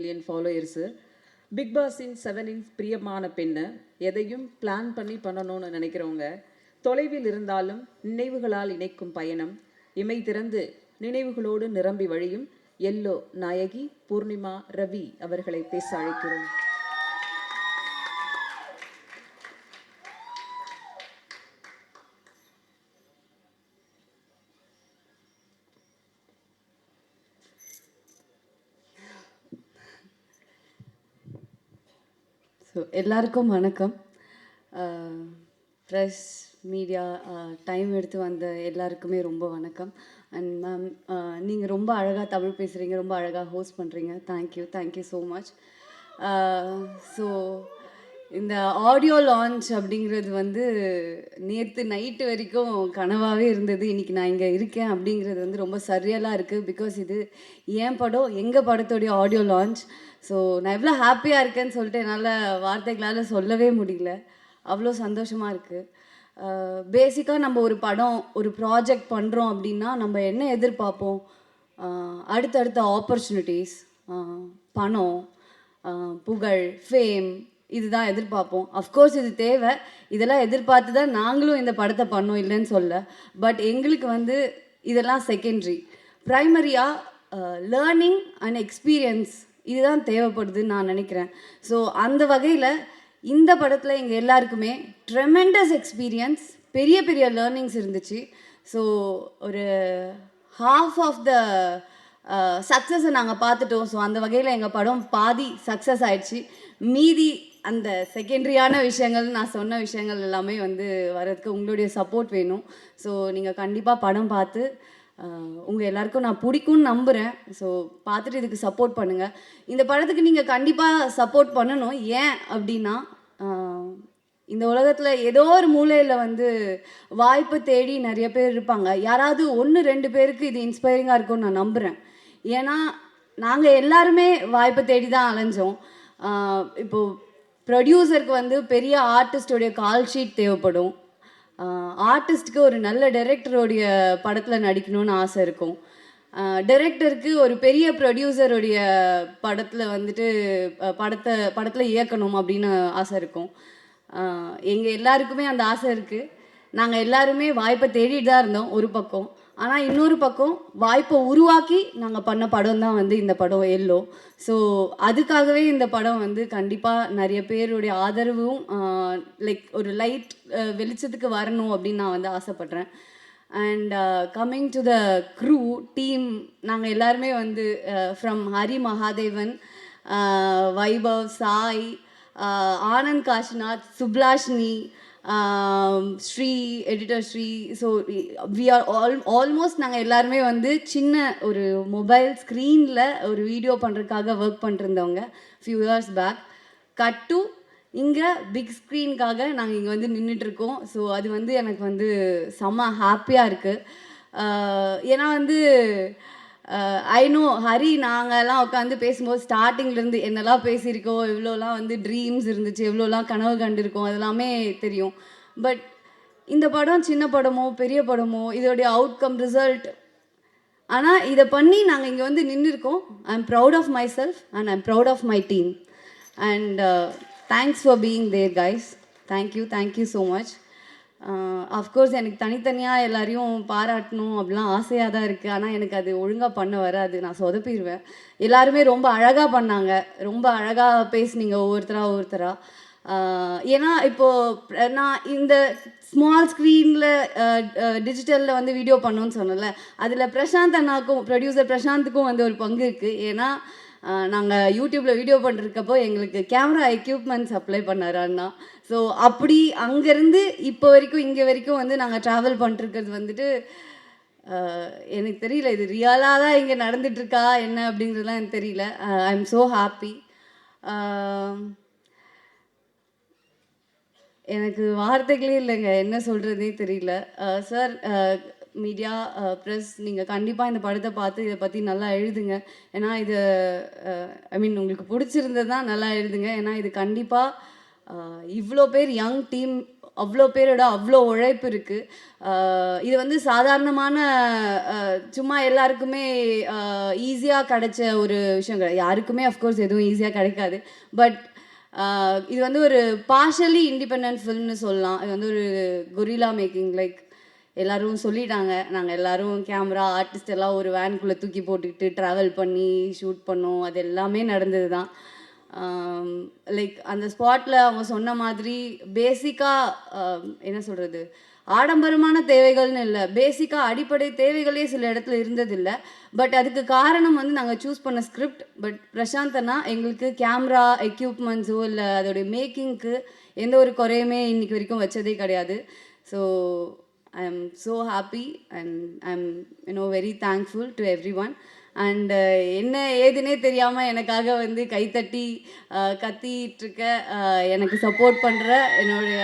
Million followers. Big பாஸின் 7 பிரியமான பெண்ணை எதையும் பிளான் பண்ணி பண்ணணும்னு நினைக்கிறவங்க, தொலைவில் இருந்தாலும் நினைவுகளால் இணைக்கும் பயணம், இமை திறந்து நினைவுகளோடு நிரம்பி வழியும் எல்லோ நாயகி பூர்ணிமா ரவி அவர்களை பேச அழைக்கிறோம். ஸோ எல்லாருக்கும் வணக்கம். ப்ரெஸ் மீடியா டைம் எடுத்து வந்த எல்லாருக்குமே ரொம்ப வணக்கம். அண்ட் மேம், நீங்கள் ரொம்ப அழகாக தமிழ் பேசுகிறீங்க, ரொம்ப அழகாக ஹோஸ்ட் பண்ணுறீங்க. Thank you so much. ஸோ இந்த ஆடியோ லான்ச் அப்படிங்கிறது வந்து நேற்று நைட்டு வரைக்கும் கனவாகவே இருந்தது. இன்றைக்கி நான் இங்கே இருக்கேன் அப்படிங்கிறது வந்து ரொம்ப சரியலாக இருக்குது. பிகாஸ் இது என் படம், எங்கள் படத்தோடைய ஆடியோ லான்ச். ஸோ நான் எவ்வளோ ஹாப்பியாக இருக்கேன்னு சொல்லிட்டு என்னால் வார்த்தைகளால் சொல்லவே முடியல. அவ்வளோ சந்தோஷமாக இருக்குது. பேசிக்காக நம்ம ஒரு படம், ஒரு ப்ராஜெக்ட் பண்ணுறோம் அப்படின்னா நம்ம என்ன எதிர்பார்ப்போம்? அடுத்தடுத்த ஆப்பர்ச்சுனிட்டிஸ், பணம், புகழ், ஃபேம், இதுதான் எதிர்பார்ப்போம். அஃப்கோர்ஸ் இது தேவை. இதெல்லாம் எதிர்பார்த்து தான் நாங்களும் இந்த படத்தை பண்ணோம், இல்லைன்னு சொல்ல. பட் எங்களுக்கு வந்து இதெல்லாம் செகண்டரி. ப்ரைமரியாக லேர்னிங் அண்ட் எக்ஸ்பீரியன்ஸ் இதுதான் தேவைப்படுதுன்னு நான் நினைக்கிறேன். ஸோ அந்த வகையில் இந்த படத்தில் எங்கள் எல்லாருக்குமே ட்ரெமெண்டஸ் எக்ஸ்பீரியன்ஸ், பெரிய பெரிய லேர்னிங்ஸ் இருந்துச்சு. ஸோ ஒரு ஹாஃப் ஆஃப் த சக்ஸஸை நாங்கள் பார்த்துட்டோம். ஸோ அந்த வகையில் எங்கள் படம் பாதி சக்ஸஸ் ஆயிடுச்சு. மீதி அந்த செகண்டரியான விஷயங்கள், நான் சொன்ன விஷயங்கள் எல்லாமே வந்து வரதுக்கு உங்களுடைய சப்போர்ட் வேணும். ஸோ நீங்கள் கண்டிப்பாக படம் பார்த்து உங்கள் எல்லாருக்கும் நான் பிடிக்கும்னு நம்புகிறேன். ஸோ பார்த்துட்டு இதுக்கு சப்போர்ட் பண்ணுங்கள். இந்த படத்துக்கு நீங்கள் கண்டிப்பாக சப்போர்ட் பண்ணணும். ஏன் அப்படின்னா, இந்த உலகத்தில் ஏதோ ஒரு மூலையில் வந்து வாய்ப்பு தேடி நிறைய பேர் இருப்பாங்க. யாராவது 1-2 பேருக்கு இது இன்ஸ்பைரிங்காக இருக்கும்னு நான் நம்புகிறேன். ஏன்னா நாங்கள் எல்லாருமே வாய்ப்பை தேடி தான் அலைஞ்சோம். இப்போது ப்ரொடியூசருக்கு வந்து பெரிய ஆர்டிஸ்டோடைய கால் ஷீட் தேவைப்படும். ஆர்டிஸ்ட்டுக்கு ஒரு நல்ல டைரக்டருடைய படத்தில் நடிக்கணும்னு ஆசை இருக்கும். டைரக்டருக்கு ஒரு பெரிய ப்ரொடியூசருடைய படத்தில் வந்துட்டு படத்தில் இயக்கணும் அப்படின்னு ஆசை இருக்கும். எங்கள் எல்லாருக்குமே அந்த ஆசை இருக்குது. நாங்கள் எல்லாருமே வாய்ப்பை தேடிட்டு தான் இருந்தோம் ஒரு பக்கம். ஆனால் இன்னொரு பக்கம் வாய்ப்பை உருவாக்கி நாங்கள் பண்ண படம் தான் வந்து இந்த படம் எல்லோ. ஸோ அதுக்காகவே இந்த படம் வந்து கண்டிப்பாக நிறைய பேருடைய ஆதரவும், லைக் ஒரு லைட் வெளிச்சத்துக்கு வரணும் அப்படின்னு நான் வந்து ஆசைப்பட்றேன். And coming to the crew team, நாங்கள் எல்லாருமே வந்து from Hari Mahadevan, Vaibhav, Sai, Anand Kashnath, Sublashini, Sri, editor Sri. So we are almost நாங்கள் எல்லாருமே வந்து சின்ன ஒரு மொபைல் ஸ்க்ரீனில் ஒரு வீடியோ பண்ணுறதுக்காக ஒர்க் பண்ணிருந்தவங்க few years back. Cut to இங்கே பிக் ஸ்க்ரீனுக்காக நாங்கள் இங்கே வந்து நின்றுட்டுருக்கோம். ஸோ அது வந்து எனக்கு வந்து செம்ம ஹாப்பியாக இருக்குது. ஏன்னா வந்து ஐ நோ ஹரி, நாங்கள்லாம் உட்காந்து பேசும்போது ஸ்டார்டிங்லேருந்து என்னெல்லாம் பேசியிருக்கோம், எவ்வளோலாம் வந்து ட்ரீம்ஸ் இருந்துச்சு, எவ்வளோலாம் கனவு கண்டிருக்கோம், அதெல்லாமே தெரியும். பட் இந்த படம் சின்ன படமோ பெரிய படமோ இதோடைய அவுட்கம், ரிசல்ட், ஆனால் இதை பண்ணி நாங்கள் இங்கே வந்து நின்றுருக்கோம். I am proud of myself and I am proud of my team. And thanks for being there guys. Thank you so much. Of course எனக்கு தனித்தனியாக எல்லாரையும் பாராட்டணும் அப்படிலாம் ஆசையாக தான் இருக்குது. ஆனால் எனக்கு அது ஒழுங்காக பண்ண வராது, நான் சொதப்பிடுவேன். எல்லாருமே ரொம்ப அழகாக பண்ணாங்க, ரொம்ப அழகாக பேசுனீங்க ஒவ்வொருத்தராக. ஏன்னா இப்போது நான் இந்த ஸ்மால் ஸ்க்ரீனில் டிஜிட்டலில் வந்து வீடியோ பண்ணோன்னு சொன்னல, அதில் பிரசாந்த் அண்ணாக்கும், ப்ரொடியூசர் பிரசாந்துக்கும் வந்து ஒரு பங்கு இருக்குது. ஏன்னா நாங்கள் யூடியூப்பில் வீடியோ பண்ணிருக்கப்போ எங்களுக்கு கேமரா எக்யூப்மெண்ட்ஸ் அப்ளை பண்ணார் அண்ணா. ஸோ அப்படி அங்கேருந்து இப்போ வரைக்கும் இங்கே வரைக்கும் வந்து நாங்கள் ட்ராவல் பண்ணிட்டுருக்கிறது வந்துட்டு எனக்கு தெரியல, இது ரியலாக தான் இங்கே நடந்துகிட்ருக்கா என்ன அப்படிங்கிறதுலாம் எனக்கு தெரியல. I am so happy. எனக்கு வார்த்தைகளே இல்லைங்க, என்ன சொல்கிறதே தெரியல. சார், மீடியா, ப்ரெஸ், நீங்கள் கண்டிப்பாக இந்த படத்தை பார்த்து இதை பற்றி நல்லா எழுதுங்க. ஏன்னா இது ஐ மீன் உங்களுக்கு பிடிச்சிருந்தது தான் நல்லா எழுதுங்க. ஏன்னா இது கண்டிப்பாக இவ்வளோ பேர் யங் டீம் அவ்வளோ பேரோட அவ்வளோ உழைப்பு இருக்குது. இது வந்து சாதாரணமான சும்மா எல்லாருக்குமே ஈஸியாக கிடைச்ச ஒரு விஷயம் கிடையாது. யாருக்குமே அஃப்கோர்ஸ் எதுவும் ஈஸியாக கிடைக்காது. பட் இது வந்து ஒரு பார்ஷலி இண்டிபெண்டன்ட் ஃபில்ம்னு சொல்லலாம். இது வந்து ஒரு கொரில்லா மேக்கிங். லைக் எல்லோரும் சொல்லிட்டாங்க, நாங்கள் எல்லோரும் கேமரா ஆர்டிஸ்ட் எல்லாம் ஒரு வேனுக்குள்ளே தூக்கி போட்டுக்கிட்டு ட்ராவல் பண்ணி ஷூட் பண்ணோம். அது எல்லாமே நடந்தது தான். லைக் அந்த ஸ்பாட்டில் அவங்க சொன்ன மாதிரி பேசிக்காக என்ன சொல்கிறது, ஆடம்பரமான தேவைகள்னு இல்லை, பேசிக்காக அடிப்படை தேவைகளே சில இடத்துல இருந்ததில்லை. பட் அதுக்கு காரணம் வந்து நாங்கள் சூஸ் பண்ண ஸ்கிரிப்ட். பட் பிரசாந்தனா எங்களுக்கு கேமரா எக்யூப்மெண்ட்ஸோ இல்லை அதோடைய மேக்கிங்க்கு எந்த ஒரு குறையுமே இன்றைக்கி வரைக்கும் வச்சதே கிடையாது. So I am so happy and I'm very thankful to everyone. And என்ன ஏதுன்னே தெரியாமல் எனக்காக வந்து கைத்தட்டி கத்திகிட்ருக்க எனக்கு சப்போர்ட் பண்ணுற என்னுடைய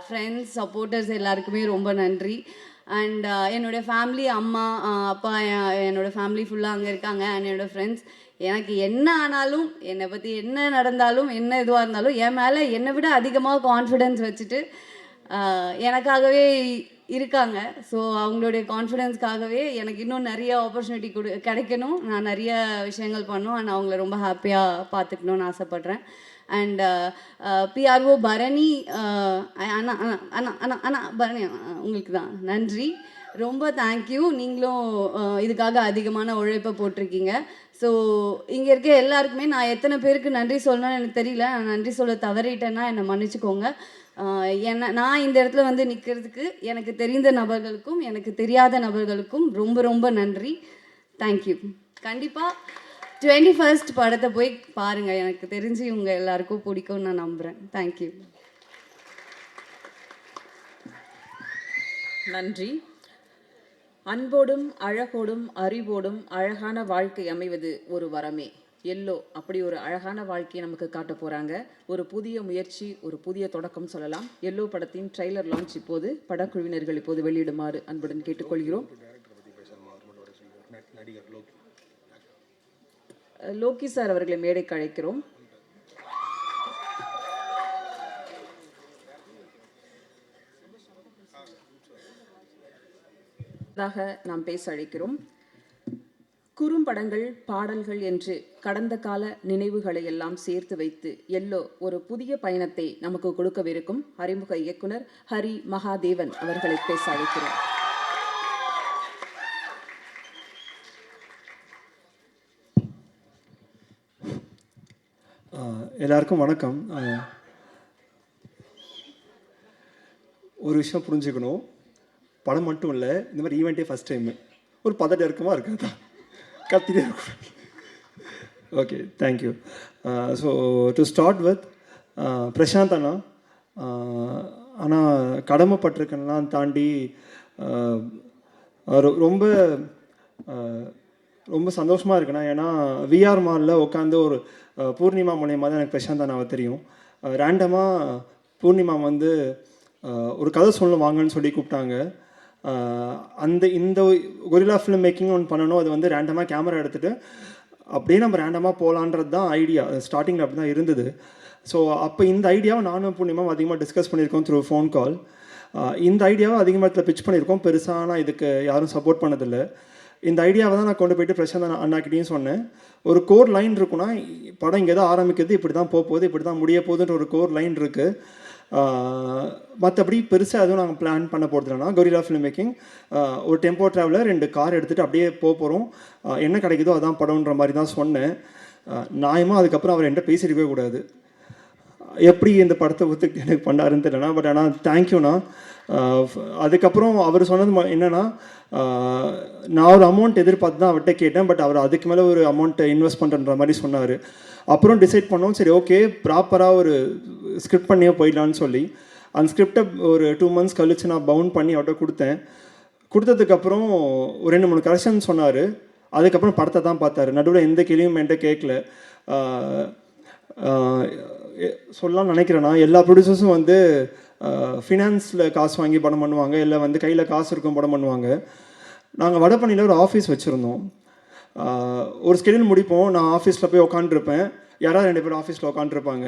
ஃப்ரெண்ட்ஸ் சப்போர்ட்டர்ஸ் எல்லாருக்குமே ரொம்ப நன்றி. அண்ட் என்னுடைய ஃபேமிலி, அம்மா அப்பா, என்னோடய ஃபேமிலி ஃபுல்லாக அங்கே இருக்காங்க. அண்ட் என்னோடய ஃப்ரெண்ட்ஸ், எனக்கு என்ன ஆனாலும், என்னை பற்றி என்ன நடந்தாலும், என்ன இதுவாக இருந்தாலும் என் மேலே என்னை விட அதிகமாக கான்ஃபிடென்ஸ் வச்சுட்டு எனக்காகவே இருக்காங்க. ஸோ அவங்களுடைய கான்ஃபிடென்ஸ்க்காகவே எனக்கு இன்னும் நிறைய ஆப்பர்ச்சுனிட்டி கிடைக்கணும், நான் நிறைய விஷயங்கள் பண்ணணும். அண்ட் அவங்கள ரொம்ப ஹாப்பியாக பார்த்துக்கணுன்னு ஆசைப்பட்றேன். அண்ட் பிஆர்ஓ பரணி, அண்ணா அண்ணா அண்ணா அண்ணா அண்ணா பரணி உங்களுக்கு தான் நன்றி, ரொம்ப தேங்க்யூ. நீங்களும் இதுக்காக அதிகமான உழைப்பை போட்டிருக்கீங்க. ஸோ இங்கே இருக்க எல்லாருக்குமே நான் எத்தனை பேருக்கு நன்றி சொல்லணும்னு எனக்கு தெரியல. நான் நன்றி சொல்ல தவறிட்டேன்னா என்னை மன்னிச்சுக்கோங்க. நான் இந்த இடத்துல வந்து நிற்கிறதுக்கு எனக்கு தெரிந்த நபர்களுக்கும் எனக்கு தெரியாத நபர்களுக்கும் ரொம்ப ரொம்ப நன்றி. தேங்க்யூ. கண்டிப்பாக 21st படத்தை போய் பாருங்கள். எனக்கு தெரிஞ்சு இவங்க எல்லாருக்கும் பிடிக்கும்னு நான் நம்புகிறேன். தேங்க்யூ. நன்றி. அன்போடும் அழகோடும் அறிவோடும் அழகான வாழ்க்கை அமைவது ஒரு வரமே. எல்லோ அப்படி ஒரு அழகான வாழ்க்கையை நமக்கு காட்ட போகிறாங்க. ஒரு புதிய முயற்சி, ஒரு புதிய தொடக்கம் சொல்லலாம். எல்லோ படத்தின் ட்ரெய்லர் லான்ச் இப்போது படக்குழுவினர்கள் இப்போது வெளியிடுமாறு அன்புடன் கேட்டுக்கொள்கிறோம். லோகி சார் அவர்களை மேடைக்கு அழைக்கிறோம். நாம் பேச அழைக்கிறோம். குறும்படங்கள், பாடல்கள் என்று கடந்த கால நினைவுகளை எல்லாம் சேர்த்து வைத்து எல்லோ ஒரு புதிய பயணத்தை நமக்கு கொடுக்கவிருக்கும் அறிமுக இயக்குனர் ஹரி மகாதேவன் அவர்களை பேச அழைக்கிறோம். எல்லாருக்கும் வணக்கம். ஒரு விஷயம் புரிஞ்சுக்கணும், படம் மட்டும் இல்லை, இந்த மாதிரி ஈவெண்ட்டே ஃபஸ்ட் டைமு. ஒரு பதட்டம் இருக்குமா இருக்காதா, கத்திட்டே இருக்கும். Okay, thank you. So to start with Prashanth அண்ணா. ஆனால் கடமைப்பட்டிருக்கெல்லாம் தாண்டி ரொம்ப ரொம்ப சந்தோஷமாக இருக்குண்ணா. ஏன்னா விஆர் மாலில் உட்காந்து ஒரு பூர்ணிமா மூலியமாக தான் எனக்கு பிரசாந்த் அண்ணாவை தெரியும். ரேண்டமாக பூர்ணிமா வந்து ஒரு கதை சொல்ல வாங்கன்னு சொல்லி கூப்பிட்டாங்க. இந்த கொரில்லா ஃபிலிம் மேக்கிங் ஒன்று பண்ணணும். அது வந்து ரேண்டமாக கேமரா எடுத்துகிட்டு அப்படியே நம்ம ரேண்டமாக போகலான்றது தான் ஐடியா. ஸ்டார்டிங்கில் அப்படி தான் இருந்தது. ஸோ அப்போ இந்த ஐடியாவை நானும் பூர்ணிமாவும் அதிகமாக டிஸ்கஸ் பண்ணியிருக்கோம் த்ரூ ஃபோன் கால். இந்த ஐடியாவை அதிகமாக இடத்துல பிச் பண்ணியிருக்கோம். பெருசாக நான் இதுக்கு யாரும் சப்போர்ட் பண்ணதில்லை. இந்த ஐடியாவை தான் நான் கொண்டு போய்ட்டு பிரசாந்த் அண்ணாக்கிட்டையும் சொன்னேன். ஒரு கோர் லைன் இருக்குன்னா, படம் இங்கே தான் ஆரம்பிக்கிறது, இப்படி தான் போகுது, இப்படி தான் முடிய போகுதுன்ற ஒரு கோர் லைன் இருக்குது. மற்றபடி பெருசாக எதுவும் நாங்கள் பிளான் பண்ண போகிறதுலனா கொரில்லா ஃபிலிம் மேக்கிங் ஒரு டெம்போ ட்ராவலர் 2 கார் எடுத்துகிட்டு அப்படியே போகிறோம். என்ன கிடைக்குதோ அதான் படம்ன்ற மாதிரி தான் சொன்னேன். நியாயமாக அதுக்கப்புறம் அவர் என்கிட்ட பேசியிருக்கவே கூடாது. எப்படி இந்த படத்தை ஒத்துக்கிட்டு எனக்கு பண்ணாருன்னு தெரியலண்ணா. பட் ஆனால் தேங்க்யூண்ணா. அதுக்கப்புறம் அவர் சொன்னது என்னென்னா, நான் ஒரு அமௌண்ட் எதிர்பார்த்து தான் அவர்கிட்ட கேட்டேன். பட் அவர் அதுக்கு மேலே ஒரு அமௌண்ட்டை இன்வெஸ்ட் பண்ணுற மாதிரி சொன்னார். அப்புறம் டிசைட் பண்ணோம், சரி ஓகே ப்ராப்பராக ஒரு ஸ்கிரிப்ட் பண்ணியே போயிடலான்னு சொல்லி அந்த ஸ்கிரிப்டை ஒரு 2 months கழித்து நான் பவுண்ட் பண்ணி அவர்கிட்ட கொடுத்தேன். கொடுத்ததுக்கப்புறம் ஒரு 2-3 கரெக்ஷன் சொன்னார். அதுக்கப்புறம் படத்தை தான் பார்த்தாரு. நடுவில் எந்த கேள்வியும் என்கிட்ட கேட்கல. சொல்லலாம்னு நினைக்கிறேன்னா, எல்லா ப்ரொடியூசர்ஸும் வந்து ஃபினான்ஸில் காசு வாங்கி படம் பண்ணுவாங்க, இல்லை வந்து கையில் காசு இருக்கும் படம் பண்ணுவாங்க. நாங்கள் வடபழனியில் ஒரு ஆஃபீஸ் வச்சுருந்தோம். ஒரு ஸ்கெடியூல் முடிப்போம். நான் ஆஃபீஸில் போய் உட்காந்துருப்பேன், யாராவது 2 பேர் ஆஃபீஸில் உட்காந்துருப்பாங்க.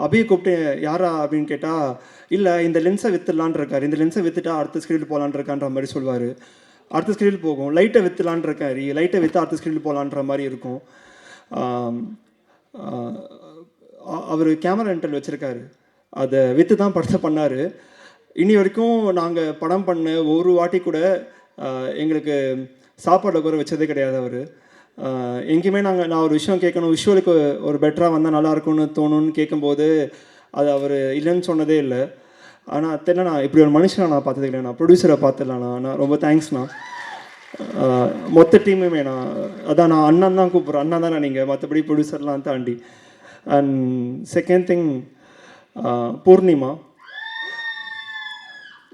அபியை கூப்பிட்டு யாரா அப்படின்னு கேட்டால், இல்லை இந்த லென்ஸை விற்றுலான் இருக்காரு, இந்த லென்ஸை விற்றுட்டா அடுத்த ஸ்கிரீல் போகலான் இருக்கான்ற மாதிரி சொல்லுவார். அடுத்த ஸ்கிரீல் போகும். லைட்டை விற்றுலான் இருக்காரு, லைட்டை விற்று அடுத்த ஸ்கிரீல் போகலான்ற மாதிரி இருக்கும். அவர் கேமரா ரெண்டல் வச்சுருக்காரு, அதை விற்று தான் படத்தை பண்ணார். இனி வரைக்கும் நாங்கள் படம் பண்ண ஒரு வாட்டி கூட எங்களுக்கு சாப்பாடு குறை வச்சதே கிடையாது அவர். எங்கேயுமே நான் ஒரு விஷயம் கேட்கணும், விஷுவலுக்கு ஒரு பெட்டராக வந்தால் நல்லாயிருக்கும்னு தோணுன்னு கேட்கும்போது அது அவர் இல்லைன்னு சொன்னதே இல்லை. ஆனால் தெரியல, நான் இப்படி ஒரு மனுஷனை நான் பார்த்தது இல்லை. நான் ப்ரொடியூசரை பார்த்துடலாண்ணா. நான் ரொம்ப தேங்க்ஸ்ண்ணா. மொத்த டீமுமே அதான் நான் அண்ணன் தான் கூப்பிட்றேன். அண்ணா தானே நீங்கள், மற்றபடி ப்ரொடியூசர்லாம் தாண்டி. அண்ட் செகண்ட் திங், பூர்ணிமா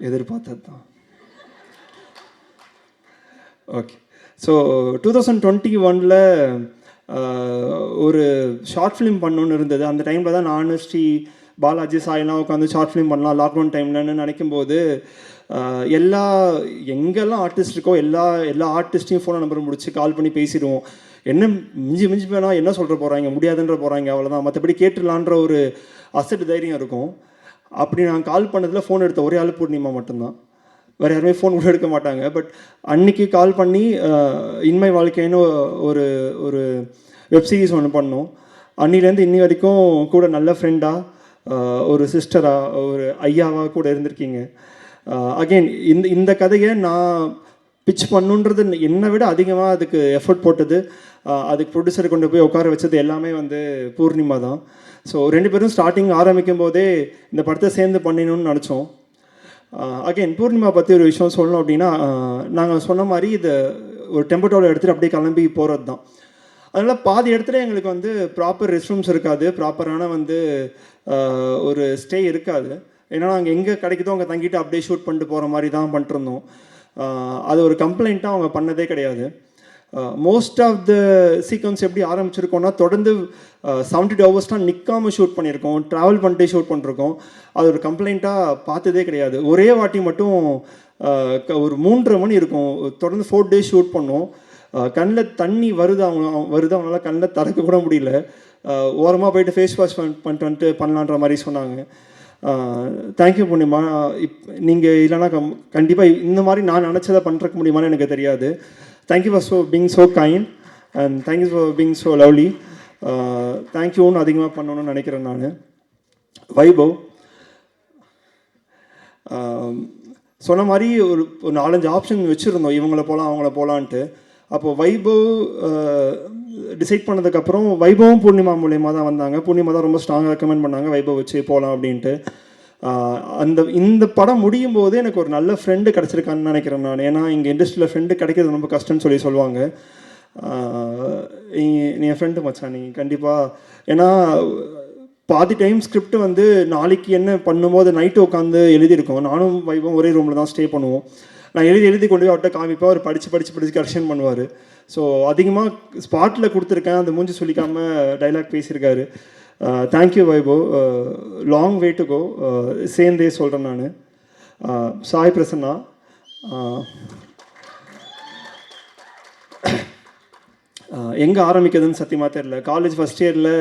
எதிர்பார்த்தது தான். ஓகே, ஸோ 2021 ஒரு ஷார்ட் ஃபிலிம் பண்ணணுன்னு இருந்தது. அந்த டைமில் தான் நான் ஸ்ரீ பாலாஜி சாயெல்லாம் உட்காந்து ஷார்ட் ஃபிலிம் பண்ணலாம் லாக்டவுன் டைம்லன்னு நினைக்கும்போது எங்கெல்லாம் ஆர்டிஸ்ட் இருக்கோ எல்லா ஆர்டிஸ்ட்டையும் ஃபோன் நம்பர் முடிச்சு கால் பண்ணி பேசிடுவோம். என்ன மிஞ்சி போனால் என்ன சொல்கிற போகிறாங்க, முடியாதுன்ற போகிறாங்க, அவ்வளோதான். மற்றபடி கேட்டுடலான்ற ஒரு அசட்டு தைரியம் இருக்கும். அப்படி நான் கால் பண்ணதில் ஃபோன் எடுத்த ஒரே ஆள் பூர்ணிமா மட்டும்தான். வேறு யாருமே ஃபோன் கூட எடுக்க மாட்டாங்க. பட் அன்றைக்கி கால் பண்ணி இன்மை வாழ்க்கைன்னு ஒரு ஒரு வெப் சீரிஸ் ஒன்று பண்ணோம். அன்னிலேருந்து இன்னி வரைக்கும் கூட நல்ல ஃப்ரெண்டாக, ஒரு சிஸ்டராக, ஒரு ஐயாவாக கூட இருந்திருக்கீங்க. அகெயின் இந்த கதையை நான் பிச் பண்ணுன்றது என்னை விட அதிகமாக அதுக்கு எஃபர்ட் போட்டது, அதுக்கு ப்ரொடியூசரை கொண்டு போய் உட்கார வச்சது எல்லாமே பூர்ணிமா தான். ஸோ 2 பேரும் ஸ்டார்டிங் ஆரம்பிக்கும் போதே இந்த படத்தை சேர்ந்து பண்ணிடணும்னு நினச்சோம். அகெயின் பூர்ணிமா பற்றி ஒரு விஷயம் சொல்லணும் அப்படின்னா, நாங்கள் சொன்ன மாதிரி இது ஒரு டெம்போட்டோவில் எடுத்துகிட்டு அப்படியே கிளம்பி போகிறது தான். அதனால் பாதி இடத்துல எங்களுக்கு ப்ராப்பர் ரெஸ்ட் ரூம்ஸ் இருக்காது, ப்ராப்பரான ஒரு ஸ்டே இருக்காது. ஏன்னா நாங்கள் எங்கே கிடைக்குதோ அங்கே தங்கிட்டு அப்படியே ஷூட் பண்ணிட்டு போகிற மாதிரி தான் பண்ணிட்டுருந்தோம். அது ஒரு கம்ப்ளைண்ட்டாக அவங்க பண்ணதே கிடையாது. மோஸ்ட் ஆஃப் த சீக்வன்ஸ் எப்படி ஆரம்பிச்சிருக்கோன்னா, தொடர்ந்து 72 ஹவர்ஸ்லாம் நிற்காமல் ஷூட் பண்ணியிருக்கோம், ட்ராவல் பண்ணிட்டே ஷூட் பண்ணிருக்கோம். அது ஒரு கம்ப்ளைண்ட்டாக பார்த்ததே கிடையாது. ஒரே வாட்டி மட்டும் ஒரு 3:30 மணி இருக்கும், தொடர்ந்து 4 days ஷூட் பண்ணோம். கண்ணில் தண்ணி வருது அவங்களால கண்ணில் திறக்க கூட முடியல. ஓரமாக போயிட்டு ஃபேஸ் வாஷ் பண்ணிட்டு பண்ணலான்ற மாதிரி சொன்னாங்க. தேங்க்யூ பூர்ணிமா. நீங்கள் இல்லைனா கண்டிப்பாக இந்த மாதிரி நான் நினச்சதை பண்ணுறக்க முடியுமான்னு எனக்கு தெரியாது. Thank you for being so kind and thank you for being so lovely. தேங்க்யூன்னு அதிகமாக பண்ணணும்னு நினைக்கிறேன் நான். வைபவ் சொன்ன மாதிரி ஒரு 4-5 ஆப்ஷன் வச்சுருந்தோம், இவங்கள போகலாம் அவங்கள போகலான்ட்டு. அப்போது வைபவ் டிசைட் பண்ணதுக்கப்புறம் வைபவும் பூர்ணிமா மூலியமாக தான் வந்தாங்க. பூர்ணிமா தான் ரொம்ப ஸ்ட்ராங்காக ரெக்கமெண்ட் பண்ணாங்க வைபவ் வச்சு போகலாம் அப்படின்ட்டு. இந்த படம் முடியும் போது எனக்கு ஒரு நல்ல ஃப்ரெண்டு கிடச்சிருக்கான்னு நினைக்கிறேன் நான். ஏன்னா இங்கே இண்டஸ்ட்ரியில் ஃப்ரெண்டு கிடைக்கிறது ரொம்ப கஷ்டம்னு சொல்லுவாங்க. நீ என் ஃப்ரெண்டு மச்சான், நீ கண்டிப்பாக. ஏன்னா பாதி டைம் ஸ்கிரிப்ட் நாளைக்கு என்ன பண்ணும்போது நைட்டு உட்காந்து எழுதியிருக்கோம். நானும் வைபவம் ஒரே ரூமில் தான் ஸ்டே பண்ணுவோம். நான் எழுதி கொண்டு போய் அவர்கிட்ட காமிப்பேன், அவர் படித்து கரெக்ஷன் பண்ணுவார். ஸோ அதிகமாக ஸ்பாட்டில் கொடுத்துருக்கேன், அந்த மூஞ்சி சொல்லிக்காமல் டைலாக் பேசியிருக்காரு. Thank you Vaibhav, long way to go. சேர்ந்தே சொல்கிறேன் நான். சாய் பிரசன்னா, எங்கே ஆரம்பிக்கிறதுன்னு சத்தியமாக தெரியல. காலேஜ் ஃபஸ்ட் இயரில்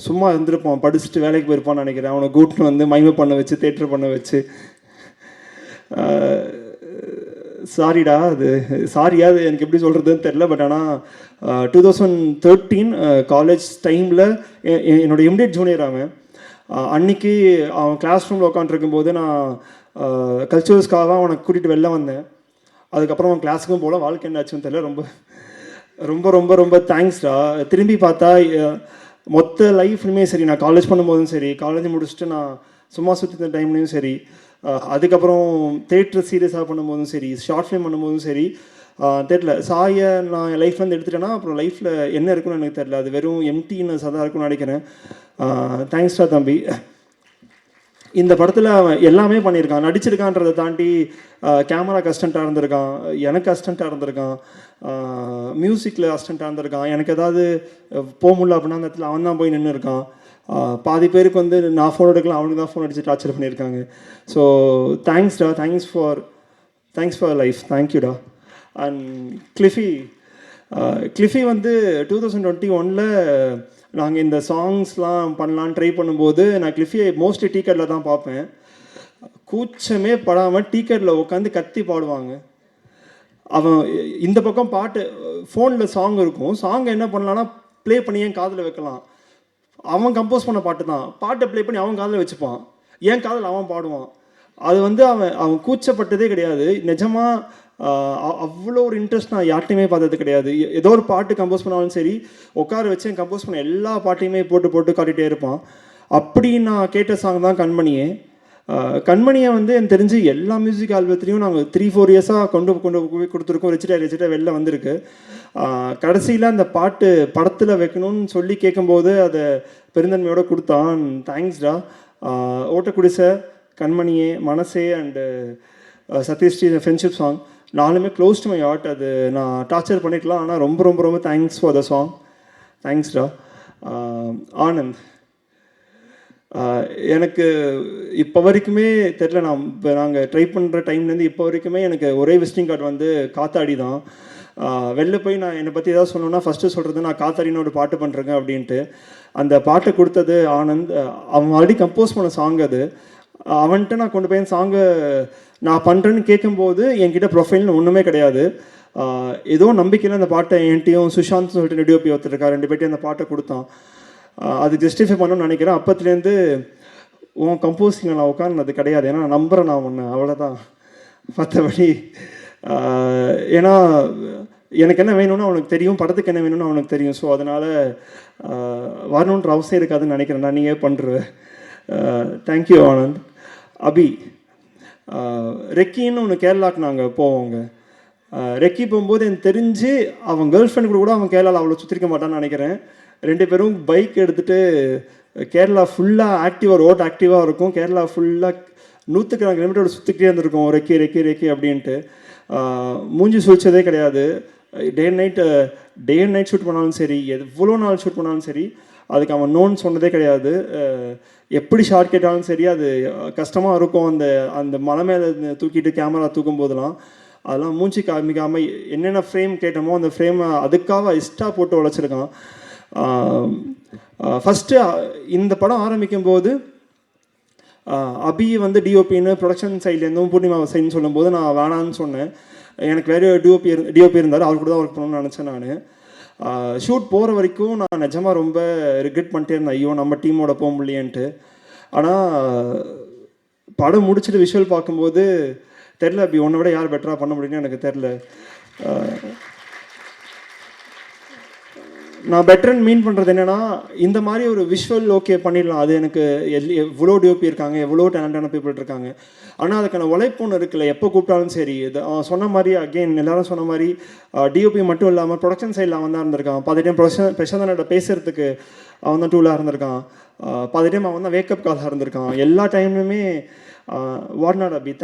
சும்மா இருந்திருப்போம், படிச்சுட்டு வேலைக்கு போயிருப்பான்னு நினைக்கிறேன். அவனை கூட்டின்னு மைமை பண்ண வச்சு தேட்டர் பண்ண வச்சு. சாரிடா, அது சாரியா, அது எனக்கு எப்படி சொல்கிறதுன்னு தெரில. பட் ஆனால் 2013 காலேஜ் டைமில் என்னோடய இமிடியட் ஜூனியர் அவன். அன்றைக்கி அவன் கிளாஸ் ரூமில் உட்காந்துருக்கும்போது நான் கல்ச்சுரல்ஸ்க்காக அவனை கூட்டிகிட்டு வெளில வந்தேன். அதுக்கப்புறம் அவன் கிளாஸுக்கும் போல. வாழ்க்கை என்ன ஆச்சுன்னு தெரியல. ரொம்ப ரொம்ப ரொம்ப ரொம்ப தேங்க்ஸ்டா. திரும்பி பார்த்தா மொத்த லைஃப்லையுமே சரி, நான் காலேஜ் பண்ணும்போதும் சரி, காலேஜ் முடிச்சுட்டு நான் சும்மா சுற்றி டைம்லேயும் சரி, அதுக்கப்புறம் தேட்டர் சீரியஸாக பண்ணும்போதும் சரி, ஷார்ட் ஃபிலிம் பண்ணும்போதும் சரி, தெரில சாயை நான் என் லைஃப்லேருந்து எடுத்துட்டேன்னா அப்புறம் லைஃப்பில் என்ன இருக்குன்னு எனக்கு தெரில. அது வெறும் எம்டினஸ் தான் இருக்குன்னு நினைக்கிறேன். தேங்க்ஸ்டா தம்பி. இந்த படத்தில் அவன் எல்லாமே பண்ணியிருக்கான். நடிச்சிருக்கான்றதை தாண்டி கேமரா அசிஸ்டண்ட்டாக இருந்திருக்கான், எனக்கு அசிஸ்டண்ட்டாக இருந்திருக்கான், மியூசிக்கில் அசிஸ்டண்ட்டாக இருந்திருக்கான். எனக்கு ஏதாவது போக முடியல அப்படின்னா அந்த இடத்துல அவன் தான் போய் நின்று இருக்கான். பாதி பேருக்கு நான் ஃபோன் எடுக்கலாம், அவனுக்கு தான் ஃபோன் அடித்து டார்ச்சர் பண்ணியிருக்காங்க. ஸோ தேங்க்ஸ்டா, தேங்க்ஸ் ஃபார் லைஃப். தேங்க்யூடா. அண்ட் கிளிஃபி 2021 நாங்கள் இந்த சாங்ஸ்லாம் பண்ணலான்னு ட்ரை பண்ணும்போது நான் கிளிஃபியை மோஸ்ட்லி டீக்கெட்டில் தான் பார்ப்பேன். கூச்சமே படாமல் டீக்கெட்டில் உட்காந்து கத்தி பாடுவாங்க. அவன் இந்த பக்கம் பாட்டு ஃபோனில் சாங் இருக்கும், சாங் என்ன பண்ணலான்னா ப்ளே பண்ணி என் காதில் வைக்கலாம். அவன் கம்போஸ் பண்ண பாட்டு தான், பாட்டை ப்ளே பண்ணி அவன் காதில் வச்சுப்பான், என் காதில் அவன் பாடுவான். அது வந்து அவன் கூச்சப்பட்டதே கிடையாது. நிஜமாக அவ்வளோ ஒரு இன்ட்ரெஸ்ட் நான் யார்ட்டையுமே பார்த்தது கிடையாது. ஏதோ ஒரு பாட்டு கம்போஸ் பண்ணாலும் சரி, உட்கார வச்சு என் கம்போஸ் பண்ண எல்லா பாட்டையுமே போட்டு போட்டு காட்டிகிட்டே இருப்பான். அப்படி நான் கேட்ட சாங் தான் கண்மணியே. கண்மணியை வந்து எனக்கு தெரிஞ்சு எல்லா மியூசிக் ஆல்பத்துலேயும் நாங்கள் 3-4 இயர்ஸாக கொண்டு போய் கொடுத்துருக்கோம். ரிச்சிட்டா வெளில வந்திருக்கு. கடைசியில் அந்த பாட்டு படத்தில் வைக்கணும்னு சொல்லி கேட்கும்போது அதை பெருந்தன்மையோடு கொடுத்தான். தேங்க்ஸ்டா. ஓட்டக்குடிசை, கண்மணியே, மனசே அண்டு சதீஷ்டி ஃப்ரெண்ட்ஷிப் சாங் 4மே க்ளோஸ் டு மை ஹார்ட். அது நான் டார்ச்சர் பண்ணிக்கலாம், ஆனால் ரொம்ப ரொம்ப ரொம்ப தேங்க்ஸ் ஃபார் த சாங். தேங்க்ஸ்டா. ஆனந்த், எனக்கு இப்போ வரைக்குமே தெரில, நாங்கள் ட்ரை பண்ணுற டைம்லேருந்து இப்போ வரைக்குமே எனக்கு ஒரே விசிட்டிங் கார்டு வந்து காத்தாடி தான். வெளில போய் நான் என்னை பற்றி ஏதாவது சொல்லணுன்னா ஃபஸ்ட்டு சொல்கிறது நான் காத்தாடின்னு ஒரு பாட்டு பண்ணுறேங்க அப்படின்ட்டு. அந்த பாட்டை கொடுத்தது ஆனந்த். அவன் ஆல்ரெடி கம்போஸ் பண்ண சாங் அது. அவன்கிட்ட நான் கொண்டு போய் சாங்கை நான் பண்ணுறேன்னு கேட்கும்போது என்கிட்ட ப்ரொஃபைல்னு ஒன்றுமே கிடையாது. ஏதோ நம்பிக்கையில் அந்த பாட்டை என்கிட்டையும் சுஷாந்த் சொல்லிட்டு ரெடியோபி ஒருத்தருக்கா 2 பேர்ட்டையும் அந்த பாட்டை கொடுத்தான். அது ஜஸ்டிஃபை பண்ணணும்னு நினைக்கிறேன். அப்பத்துலேருந்து உன் கம்போஸிங்கில் நான் உட்கார்ந்தது கிடையாது. ஏன்னா நான் நம்புகிறேன் நான் ஒன்று, அவ்வளோதான். மற்றபடி ஏன்னா எனக்கு என்ன வேணும்னு அவனுக்கு தெரியும், படத்துக்கு என்ன வேணும்னு அவனுக்கு தெரியும். ஸோ அதனால் வரணுன்ற அவசியம் இருக்காதுன்னு நினைக்கிறேன். நான் நீங்கள் பண்ணுறேன். தேங்க்யூ ஆனந்த். அபி, ரெக்கின்னு ஒன்று கேரளாவுக்கு நாங்கள் போவோங்க. ரெக்கி போகும்போது எனக்கு தெரிஞ்சு அவன் கேர்ள் ஃப்ரெண்ட் கூட அவன் கேரளாவில் அவ்வளோ சுற்றிருக்க மாட்டான்னு நினைக்கிறேன். 2 பேரும் பைக் எடுத்துகிட்டு கேரளா ஃபுல்லாக ஆக்டிவாக, ரோட் ஆக்டிவாக இருக்கும். கேரளா ஃபுல்லாக 100 கிலோமீட்டரோட சுற்றிக்கிட்டே இருந்திருக்கும் ரெக்கி ரெக்கி ரெக்கி அப்படின்ட்டு. மூஞ்சி சுழிச்சதே கிடையாது. டே அண்ட் நைட் ஷூட் பண்ணாலும் சரி, எவ்வளோ நாள் ஷூட் பண்ணாலும் சரி, அதுக்கு அவன் நோன்னு சொன்னதே கிடையாது. எப்படி ஷார்ட் கேட்டாலும் சரி, அது கஷ்டமாக இருக்கும். அந்த மலை மேலே தூக்கிட்டு கேமரா தூக்கும் போதெல்லாம் அதெல்லாம் மூஞ்சி காமிக்காமல் என்னென்ன ஃப்ரேம் கேட்டோமோ அந்த ஃப்ரேமை அதுக்காக இஷ்டா போட்டு உழைச்சிருக்கான். ஃபஸ்ட்டு இந்த படம் ஆரம்பிக்கும் போது அபி வந்து டிஓபின்னு ப்ரொடக்ஷன் சைட்லேருந்தும் பூர்ணிமா சைட்னு சொல்லும்போது நான் வேணான்னு சொன்னேன். எனக்கு வேறு டிஓபி இருந்தார், அவர் கூட தான் ஒர்க் பண்ணணும்னு நினச்சேன். நான் ஷூட் போகிற வரைக்கும் நான் நிஜமாக ரொம்ப ரிக்ரெட் பண்ணிட்டே இருந்தேன், ஐயோ நம்ம டீமோட போக முடியலேன்ட்டு. ஆனால் படம் முடிச்சுட்டு விஷுவல் பார்க்கும்போது தெரில, அப்படி உன்னை விட யார் பெட்டராக பண்ண முடியும்னு எனக்கு தெரில. நான் பெட்டர்ன்னு மீன் பண்ணுறது என்னென்னா, இந்த மாதிரி ஒரு விஷுவல் ஓகே பண்ணிடலாம். அது எனக்கு எவ்வளோ டிஓபி இருக்காங்க, எவ்வளோ டேலண்டான பீப்புள் இருக்காங்க. ஆனால் அதுக்கான உழைப்பு ஒன்று இருக்குல்ல, எப்போ கூப்பிட்டாலும் சரி. இது சொன்ன மாதிரி அகெயின் எல்லாரும் சொன்ன மாதிரி டிஓபி மட்டும் இல்லாமல் ப்ரொடக்ஷன் சைடில் அவன் தான் இருந்திருக்கான். 10 டைம் பிரசாந்தனோட பேசுகிறதுக்கு அவன் தான் டூலாக இருந்திருக்கான். 10 டைம் அவன் தான் வேக்கப் காலாக இருந்திருக்கான். எல்லா டைம்லையுமே what not Abhi,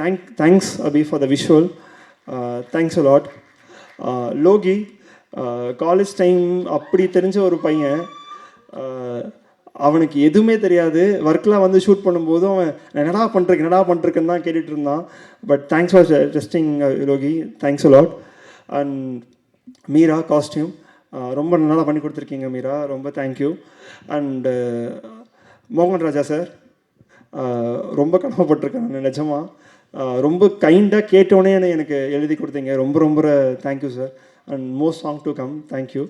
thanks Abhi for the visual. Thanks a lot. Loki, college time அப்படி தெரிஞ்ச ஒரு பையன், அவனுக்கு எதுவுமே தெரியாது. ஒர்க்லாம் வந்து ஷூட் பண்ணும்போது அவன் என்னடா பண்ணுறதுக்குன்னு தான் கேட்டுட்டு இருந்தான். But thanks for testing Loki, thanks a lot. And Meera, costume ரொம்ப நல்லா பண்ணி கொடுத்துருக்கீங்க மீரா, ரொம்ப தேங்க்யூ. அண்டு மோகன் ராஜா சார், ரொம்ப கடமைப்பட்டிருக்கேன் நான் நிஜமாக. ரொம்ப கைண்டாக கேட்டோன்னே எனக்கு எழுதி கொடுத்தீங்க, ரொம்ப ரொம்ப thank you sir. And most song to come, thank you.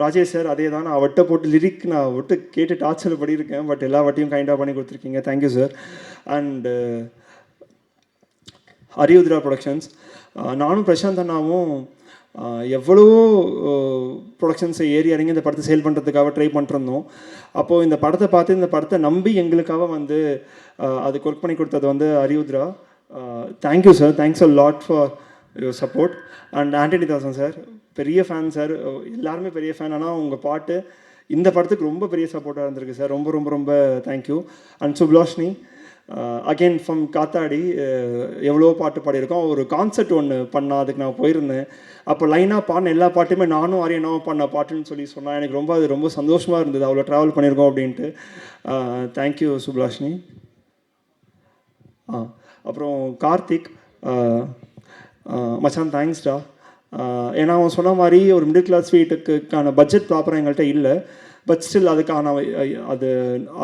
Rajesh sir, அதே தான், நான் அவட்ட போட்டு லிரிக் நான் விட்டு கேட்டு டார்ச்சர் பண்ணியிருக்கேன். பட் எல்லா வாட்டியும் கைண்டாக பண்ணி கொடுத்துருக்கீங்க, தேங்க்யூ சார். அண்டு ஹரியுத்ரா ப்ரொடக்ஷன்ஸ், நானும் பிரசாந்த் அண்ணாவும் எவ்வளவோ ப்ரொடக்ஷன்ஸை ஏறி இறங்கி இந்த படத்தை சேல் பண்ணுறதுக்காக ட்ரை பண்ணிருந்தோம். அப்போது இந்த படத்தை பார்த்து இந்த படத்தை நம்பி எங்களுக்காக வந்து அதுக்கு ஒர்க் பண்ணி கொடுத்தது வந்து Hariyudra. Thank you sir, thanks a lot for your support. And Antony Dasan sir, பெரிய ஃபேன் சார், எல்லாருமே பெரிய ஃபேன். ஆனால் உங்கள் பாட்டு இந்த படத்துக்கு ரொம்ப பெரிய சப்போர்ட்டாக இருந்திருக்கு சார், ரொம்ப ரொம்ப ரொம்ப தேங்க்யூ. அண்ட் சுப்லாஷ்னி, அகெயின் ஃப்ரம் காத்தாடி, எவ்வளோ பாட்டு பாடியிருக்கோம். ஒரு கான்சர்ட் ஒன்று பண்ணால் அதுக்கு நான் போயிருந்தேன். அப்போ லைனாக பாடின எல்லா பாட்டுமே நானும் ஆரியனாவும் பாடின பாட்டுன்னு சொல்லி சொன்னால் எனக்கு அது ரொம்ப சந்தோஷமாக இருந்தது, அவ்வளோ ட்ராவல் பண்ணியிருக்கோம் அப்படின்ட்டு. தேங்க்யூ சுப்லாஷ்னி. அப்புறம் கார்த்திக் மச்சான், தேங்க்ஸ்டா. ஏன்னா அவன் சொன்ன மாதிரி ஒரு மிடில் கிளாஸ் வீட்டுக்கான பட்ஜெட் ப்ராப்பராக எங்கள்கிட்ட இல்லை. பட் ஸ்டில் அதுக்கான அது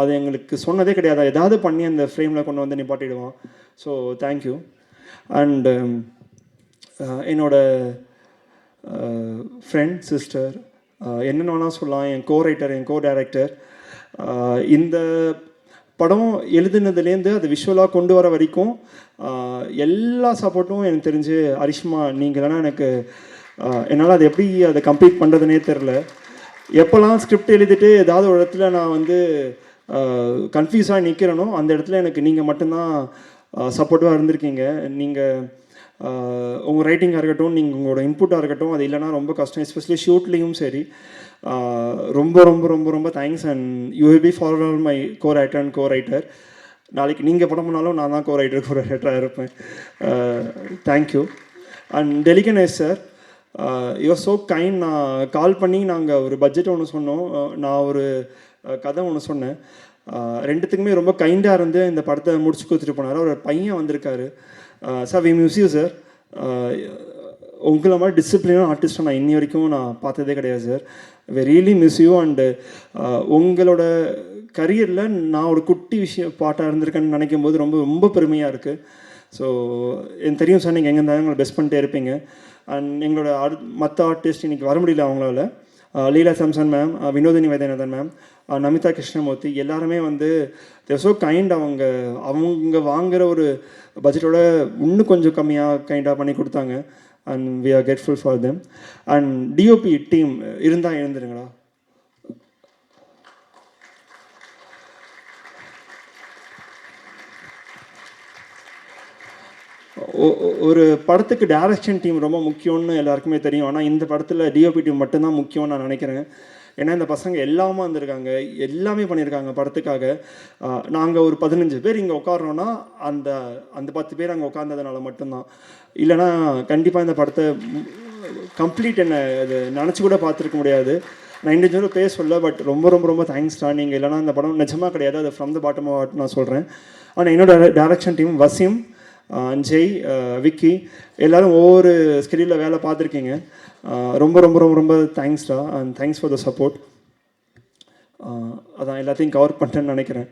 அது எங்களுக்கு சொன்னதே கிடையாது. ஏதாவது பண்ணி அந்த ஃப்ரேமில் கொண்டு வந்து நிப்பாட்டிடுவான். So thank you. அண்டு என்னோட ஃப்ரெண்ட், சிஸ்டர், என்னென்ன வேணால் சொல்லலாம், என் கோ ரைட்டர், என் கோ டைரக்டர், இந்த படம் எழுதுனதுலேருந்து அது விஷுவலாக கொண்டு வர வரைக்கும் எல்லா சப்போர்ட்டும் எனக்கு தெரிஞ்சு அரிஷ்மா நீங்கள் தானே. எனக்கு என்னால் அதை எப்படி அதை கம்ப்ளீட் பண்ணுறதுனே தெரில. எப்போல்லாம் ஸ்கிரிப்ட் எழுதிட்டு ஏதாவது ஒரு இடத்துல நான் வந்து கன்ஃபியூஸாக நிற்கிறேனோ அந்த இடத்துல எனக்கு நீங்கள் மட்டும்தான் சப்போர்ட்டிவாக இருந்திருக்கீங்க. நீங்கள் உங்கள் ரைட்டிங்காக இருக்கட்டும், நீங்கள் உங்களோட இன்புட்டாக இருக்கட்டும், அது இல்லைனா ரொம்ப கஷ்டம். எஸ்பெஷலி ஷூட்லேயும் சரி. ரொம்ப ரொம்ப ரொம்ப ரொம்ப thanks. And you will be for my go writer and go writer. நாளைக்கு நீங்கள் படம் பண்ணாலும் நான் தான் கோ ரைட்டர், கோ ரைட்டராக இருப்பேன். தேங்க்யூ. அண்ட் டெலிகனேஸ் சார், யூஆர் ஸோ கைண்ட். நான் கால் பண்ணி நாங்கள் ஒரு பட்ஜெட் ஒன்று சொன்னோம், நான் ஒரு கதை ஒன்று சொன்னேன். ரெண்டுத்துக்குமே ரொம்ப கைண்டாக இருந்து இந்த படத்தை முடிச்சு கொடுத்துட்டு போனார். ஒரு பையன் வந்திருக்காரு. Sir we miss you sir. உங்களை மாதிரி டிசிப்ளினான ஆர்டிஸ்ட்டை நான் இன்னி வரைக்கும் நான் பார்த்ததே கிடையாது sir. We really miss you. And உங்களோட கரியரில் நான் ஒரு குட்டி பாட்டாக இருந்திருக்கேன்னு நினைக்கும் போது ரொம்ப ரொம்ப பெருமையாக இருக்குது. ஸோ எனக்கு தெரியும் சார், நீங்கள் எங்கே இருந்தாலும் எங்களை பெஸ்ட் பண்ணிட்டே இருப்பீங்க. அண்ட் எங்களோட மற்ற ஆர்டிஸ்ட் இன்றைக்கி வர முடியல அவங்களால. லீலா சாம்சன் மேம், வினோதினி வைத்தியநாதன் மேம், நமிதா கிருஷ்ணமூர்த்தி, எல்லாருமே வந்து தேர் ஸோ கைண்ட். அவங்க வாங்குகிற ஒரு பட்ஜெட்டோட இன்னும் கொஞ்சம் கம்மியாக கைண்டாக பண்ணி கொடுத்தாங்க. And we are grateful for them. And DOP team இருந்தால் எழுந்துருங்களா. ஒரு படத்துக்கு டைரக்ஷன் டீம் ரொம்ப முக்கியம்னு எல்லாருக்குமே தெரியும். ஆனால் இந்த படத்தில் டிஓபி டீம் மட்டும்தான் முக்கியம்னு நான் நினைக்கிறேன். ஏன்னா இந்த பசங்க எல்லாமே வந்திருக்காங்க, எல்லாமே பண்ணியிருக்காங்க படத்துக்காக. நாங்கள் ஒரு 15 பேர் இங்கே உட்காரோன்னா அந்த அந்த 10 பேர் அங்கே உட்காந்ததுனால மட்டும்தான். இல்லைனா கண்டிப்பாக இந்த படத்தை கம்ப்ளீட் என்ன அது நினச்சி கூட பார்த்துருக்க முடியாது. நான் இண்டிவிஜுவலாக பேச சொல்ல, பட் ரொம்ப ரொம்ப ரொம்ப தேங்க்ஸ்டா. நீங்கள் இல்லைனா இந்த படம் நிஜமாக கிடையாது. அது from the bottom of heart நான் சொல்கிறேன். ஆனால் என்னோட டைரக்ஷன் டீம் வசீம், ஜெய், விக்கி, எல்லோரும் ஒவ்வொரு ஸ்கெடியூலில் வேலை பார்த்துருக்கீங்க. ரொம்ப ரொம்ப ரொம்ப ரொம்ப தேங்க்ஸ்டா. And thanks for the support. அதான் எல்லாத்தையும் கவர் பண்ணிட்டேன்னு நினைக்கிறேன்.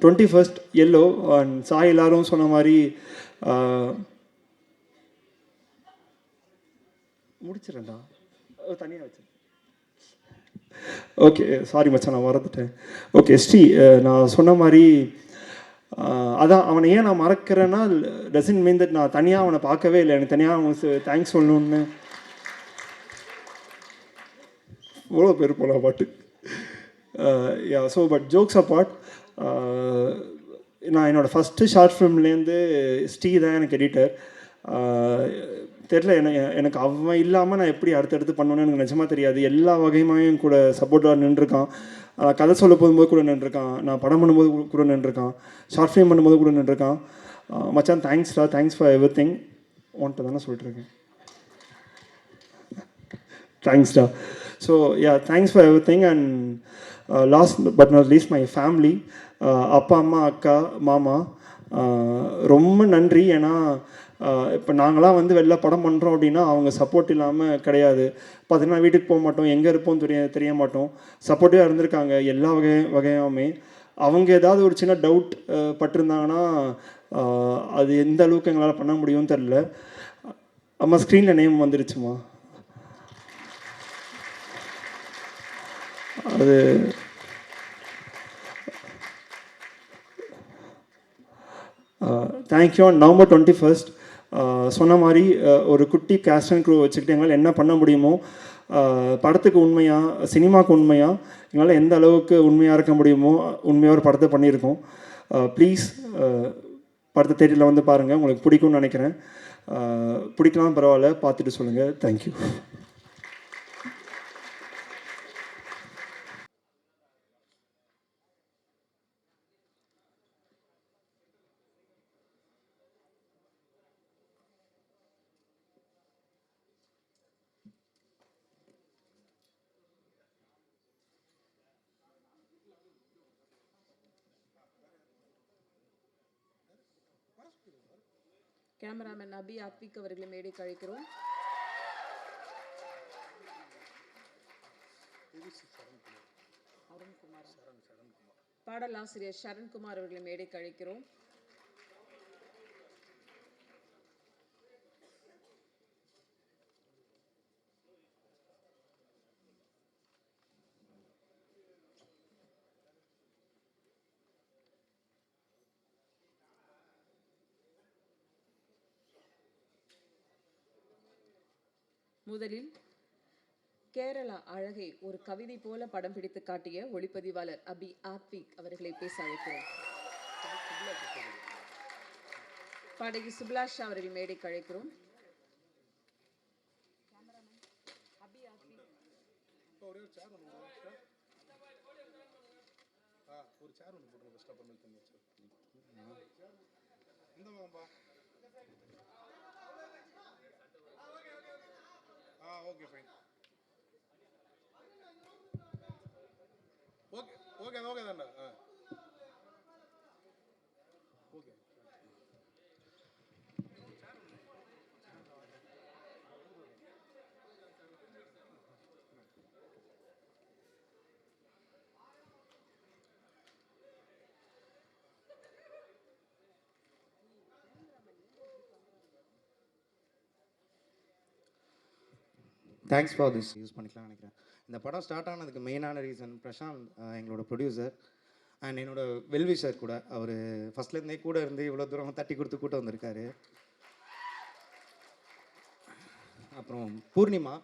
21st எல்லோ அண்ட் சாய் எல்லாரும் சொன்ன மாதிரி முடிச்சிடறேன்டா, தனியாக வச்சு. ஓகே, சாரி மச்சான், நான் மறந்துட்டேன். ஓகே ஸ்ரீ, நான் சொன்ன மாதிரி அதான் அவனை ஏன் நான் மறக்கிறேன்னா, டசன்ட் மீன் தட் நான் தனியாக அவனை பார்க்கவே இல்லை. எனக்கு தனியாக அவனுக்கு தேங்க்ஸ் சொல்லணுன்னு இவ்வளோ பேர் போல பாட்டு. யா, ஸோ பட் ஜோக்ஸ் அப்பார்ட், நான் என்னோடய ஃபஸ்ட்டு ஷார்ட் ஃபிலிம்லேருந்து ஸ்ரீ தான் எனக்கு எடிட்டர். தெரில, எனக்கு அவன் இல்லாமல் நான் எப்படி அடுத்தடுத்து பண்ணணுன்னு எனக்கு நிஜமாக தெரியாது. எல்லா வகையுமாயும் கூட சப்போர்ட்டாக நின்றுருக்கான். கதை சொல்ல போகும்போது கூட நின்றுருக்கான், நான் படம் பண்ணும்போது கூட நின்றுருக்கான், ஷார்ட் ஃபிலிம் பண்ணும்போது கூட நின்றுருக்கான். மச்சான் தேங்க்ஸ்டா, தேங்க்ஸ் ஃபார் எவ்ரி திங். உன்ட்ட தானே சொல்லிட்டுருக்கேன். தேங்க்ஸ்டா. So yeah, thanks for everything. And last but not least my family, அப்பா, அம்மா, அக்கா, மாமா, ரொம்ப நன்றி. ஏன்னா இப்போ நாங்களாம் வந்து வெளில படம் பண்ணுறோம் அப்படின்னா அவங்க சப்போர்ட் இல்லாமல் கிடையாது. பார்த்தீங்கன்னா வீட்டுக்கு போக மாட்டோம், எங்கே இருப்போம் தெரிய மாட்டோம். சப்போர்ட்டிவாக இருந்திருக்காங்க எல்லா வகையாமே. அவங்க ஏதாவது ஒரு சின்ன டவுட் பட்டிருந்தாங்கன்னா அது எந்த அளவுக்கு எங்களால் பண்ண முடியும்னு தெரில. அம்மா ஸ்க்ரீனில் நேம் வந்துருச்சுமா, அது தேங்க்யூ. November 21st சொன்ன மாதிரி ஒரு குட்டி கேஸ்ட் அண்ட் க்ரூ வச்சுக்கிட்டு எங்களால் என்ன பண்ண முடியுமோ, படத்துக்கு உண்மையாக, சினிமாவுக்கு உண்மையாக, எங்களால் எந்த அளவுக்கு உண்மையாக இருக்க முடியுமோ உண்மையாக ஒரு படத்தை பண்ணியிருக்கோம். ப்ளீஸ் படத்தை தேட்டரில் வந்து பாருங்கள், உங்களுக்கு பிடிக்கும்னு நினைக்கிறேன். பிடிக்கலாம் பரவாயில்ல, பார்த்துட்டு சொல்லுங்கள். தேங்க்யூ. கேமராமேன் அபி ஆத்விக் அவர்களை மேடைக்கு அழைக்கிறோம். பாடலாசிரியர் சரண்குமார் அவர்களை மேடைக்கு அழைக்கிறோம். முதலில் கேரளா அழகை ஒரு கவிதை போல படம் பிடித்து காட்டிய ஒளிப்பதிவாளர் அபி ஆத்விக் அவர்களை பேச அழைக்கிறோம். பாடகி சுப்லாஷா அவர்கள் மேடைக்கு அழைக்கிறோம். Okay fine. Okay okay okay தான்டா. Okay. Thanks for this use பண்ணிக்கலாம்னு நினைக்கிறேன். இந்த படம் ஸ்டார்ட் ஆனதுக்கு மெயினான ரீசன் பிரசாந்த், எங்களோட ப்ரொடியூசர் அண்ட் என்னோட வெல்விஷர் கூட. அவர் ஃபஸ்ட்லேருந்தே கூட இருந்து இவ்வளோ தூரம் தட்டி கொடுத்து கூட்டம் வந்திருக்காரு. அப்புறம் பூர்ணிமா,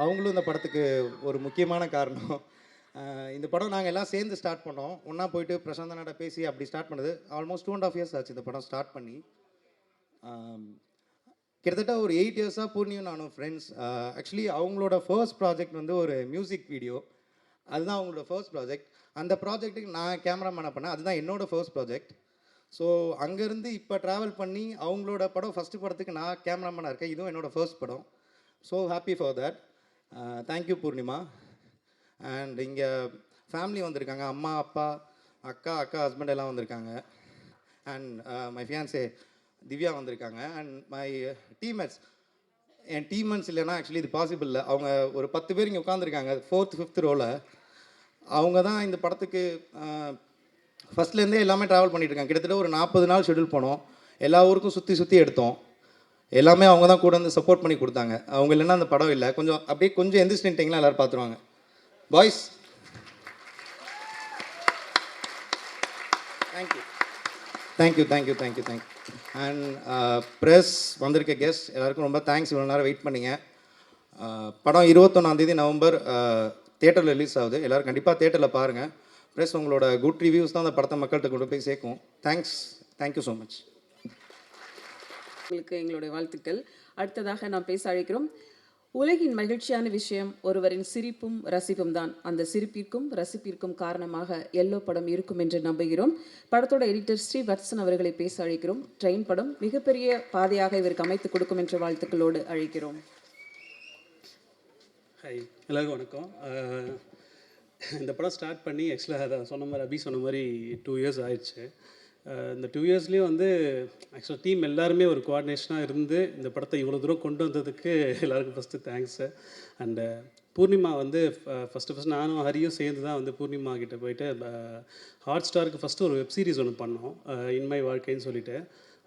அவங்களும் இந்த படத்துக்கு ஒரு முக்கியமான காரணம். இந்த படம் நாங்கள் எல்லாம் சேர்ந்து ஸ்டார்ட் பண்ணோம். ஒன்றா போயிட்டு பிரசாந்த் அண்ணாட்ட பேசி அப்படி ஸ்டார்ட் பண்ணது. ஆல்மோஸ்ட் 2.5 years ஆச்சு இந்த படம் ஸ்டார்ட் பண்ணி. கிட்டத்தட்ட ஒரு 8 years பூர்ணியும் நானும் ஃப்ரெண்ட்ஸ். ஆக்சுவலி அவங்களோட ஃபர்ஸ்ட் ப்ராஜெக்ட் வந்து ஒரு மியூசிக் வீடியோ, அதுதான் அவங்களோட ஃபர்ஸ்ட் ப்ராஜெக்ட். அந்த ப்ராஜெக்ட்டுக்கு நான் கேமராமேனாக பண்ணேன், அதுதான் என்னோட ஃபர்ஸ்ட் ப்ராஜெக்ட். ஸோ அங்கேருந்து இப்போ ட்ராவல் பண்ணி அவங்களோட படம் ஃபஸ்ட்டு படத்துக்கு நான் கேமராமேனாக இருக்கேன். இதுவும் என்னோடய ஃபர்ஸ்ட் படம். So happy for that. Thank you Poornima. And இங்கே ஃபேமிலி வந்திருக்காங்க, அம்மா அப்பா அக்கா ஹஸ்பண்ட் எல்லாம் வந்திருக்காங்க. அண்ட் மை ஃபியான்சே திவ்யா வந்திருக்காங்க. And my teammates. N teammates இல்லைன்னா ஆக்சுவலி இது பாசிபிள் இல்லை. அவங்க ஒரு 10 பேர் இங்கே உட்காந்துருக்காங்க 4th 5th ரோவில். அவங்க தான் இந்த படத்துக்கு ஃபஸ்ட்லேருந்தே எல்லாமே ட்ராவல் பண்ணிகிட்ருக்காங்க. கிட்டத்தட்ட ஒரு 40 நாள் ஷெடியூல் போனோம். எல்லா ஊருக்கும் சுற்றி எடுத்தோம். எல்லாமே அவங்க தான் கூட வந்து சப்போர்ட் பண்ணி கொடுத்தாங்க. அவங்க இல்லைன்னா அந்த படம் இல்லை. கொஞ்சம் எந்திரிச்சிட்டிங்கன்னா எல்லோரும் பார்த்துருவாங்க. Boys, thank you. அண்ட் ப்ரெஸ் வந்திருக்க கெஸ்ட் எல்லாருக்கும் ரொம்ப தேங்க்ஸ். இவ்வளோ நேரம் வெயிட் பண்ணிங்க. படம் 21 நவம்பர் தியேட்டரில் ரிலீஸ் ஆகுது. எல்லோரும் கண்டிப்பாக தியேட்டரில் பாருங்கள். ப்ரெஸ் உங்களோட குட் ரிவ்யூஸ் தான் அந்த படத்தை மக்கள்கிட்ட கொண்டு போய் சேர்க்கும். Thank you so much. உங்களுக்கு எங்களுடைய வாழ்த்துக்கள். அடுத்ததாக நாம் பேச அழைக்கிறோம். உலகின் மகிழ்ச்சியான விஷயம் ஒருவரின் சிரிப்பும் ரசிப்பும் தான். அந்த சிரிப்பிற்கும் ரசிப்பிற்கும் காரணமாக எல்லோ படம் இருக்கும் என்று நம்புகிறோம். படத்தோட எடிட்டர் ஸ்ரீவத்சன் அவர்களை பேச அழைக்கிறோம். ட்ரெயின் படம் மிகப்பெரிய பாதையாக இவருக்கு அமைத்து கொடுக்கும் என்ற வாழ்த்துக்களோடு அழைக்கிறோம். ஹாய், எல்லாருக்கும் வணக்கம். இந்த படம் ஸ்டார்ட் பண்ணி ஆக்சுவலாக அதை அபி சொன்ன மாதிரி 2 years ஆயிடுச்சு. இந்த 2 yearsலேயும் வந்து ஆக்சுவலாக டீம் எல்லாருமே ஒரு கோஆர்டினேஷனாக இருந்து இந்த படத்தை இவ்வளோ தூரம் கொண்டு வந்ததுக்கு எல்லாருக்கும் ஃபஸ்ட்டு தேங்க்ஸு. அண்டு பூர்ணிமா வந்து ஃபஸ்ட்டு நானும் ஹரியும் சேர்ந்து தான் வந்து பூர்ணிமா கிட்டே போயிட்டு ஹாட் ஸ்டாருக்கு ஃபஸ்ட்டு ஒரு வெப் சீரிஸ் ஒன்று பண்ணோம், இன்மை வாழ்க்கைன்னு சொல்லிட்டு.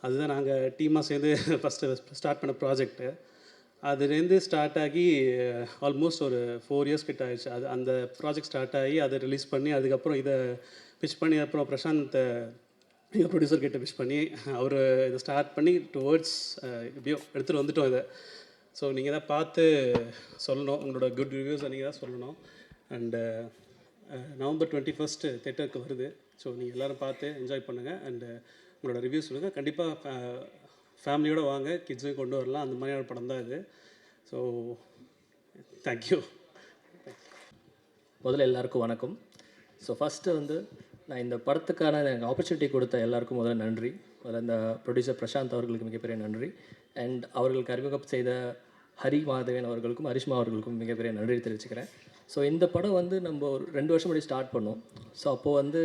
அதுதான் நாங்கள் டீமாக சேர்ந்து ஃபஸ்ட்டு ஸ்டார்ட் பண்ண ப்ராஜெக்ட்டு. அதுலேருந்து ஸ்டார்ட் ஆகி ஆல்மோஸ்ட் ஒரு 4 years கிட்ட ஆயிடுச்சு. அந்த ப்ராஜெக்ட் ஸ்டார்ட் ஆகி அதை ரிலீஸ் பண்ணி அதுக்கப்புறம் இதை பிச் பண்ணி அப்புறம் பிரசாந்த் எங்கள் ப்ரொடியூசர் கிட்ட விஷ் பண்ணி அவர் இதை ஸ்டார்ட் பண்ணி டுவர்ட்ஸ் எப்படியோ எடுத்துகிட்டு வந்துட்டோம் இதை. ஸோ நீங்கள் தான் பார்த்து சொல்லணும், உங்களோட குட் ரிவ்யூஸை நீங்கள் தான் சொல்லணும். அண்டு November 21 தேட்டருக்கு வருது. ஸோ நீங்கள் எல்லோரும் பார்த்து என்ஜாய் பண்ணுங்கள். அண்டு உங்களோட ரிவ்யூஸ் சொல்லுங்கள். கண்டிப்பாக ஃபேமிலியோடு வாங்க, கிட்ஸையும் கொண்டு வரலாம். அந்த மாதிரியான படம் தான் இது. So thank you. முதல்ல எல்லாருக்கும் வணக்கம். ஸோ ஃபஸ்ட்டு வந்து நான் இந்த படத்துக்கான எனக்கு ஆப்பர்ச்சுனிட்டி கொடுத்த எல்லாருக்கும் முதல்ல நன்றி. முதல்ல இந்த ப்ரொடியூசர் பிரசாந்த் அவர்களுக்கு மிகப்பெரிய நன்றி. அண்ட் அவர்களுக்கு அறிமுகம் செய்த ஹரி மாதவன் அவர்களுக்கும் ஹரிஷ்மா அவர்களுக்கும் மிகப்பெரிய நன்றி தெரிவிச்சுக்கிறேன். ஸோ இந்த படம் வந்து நம்ம ஒரு 2 வருஷம் முன்னாடி ஸ்டார்ட் பண்ணோம். ஸோ அப்போது வந்து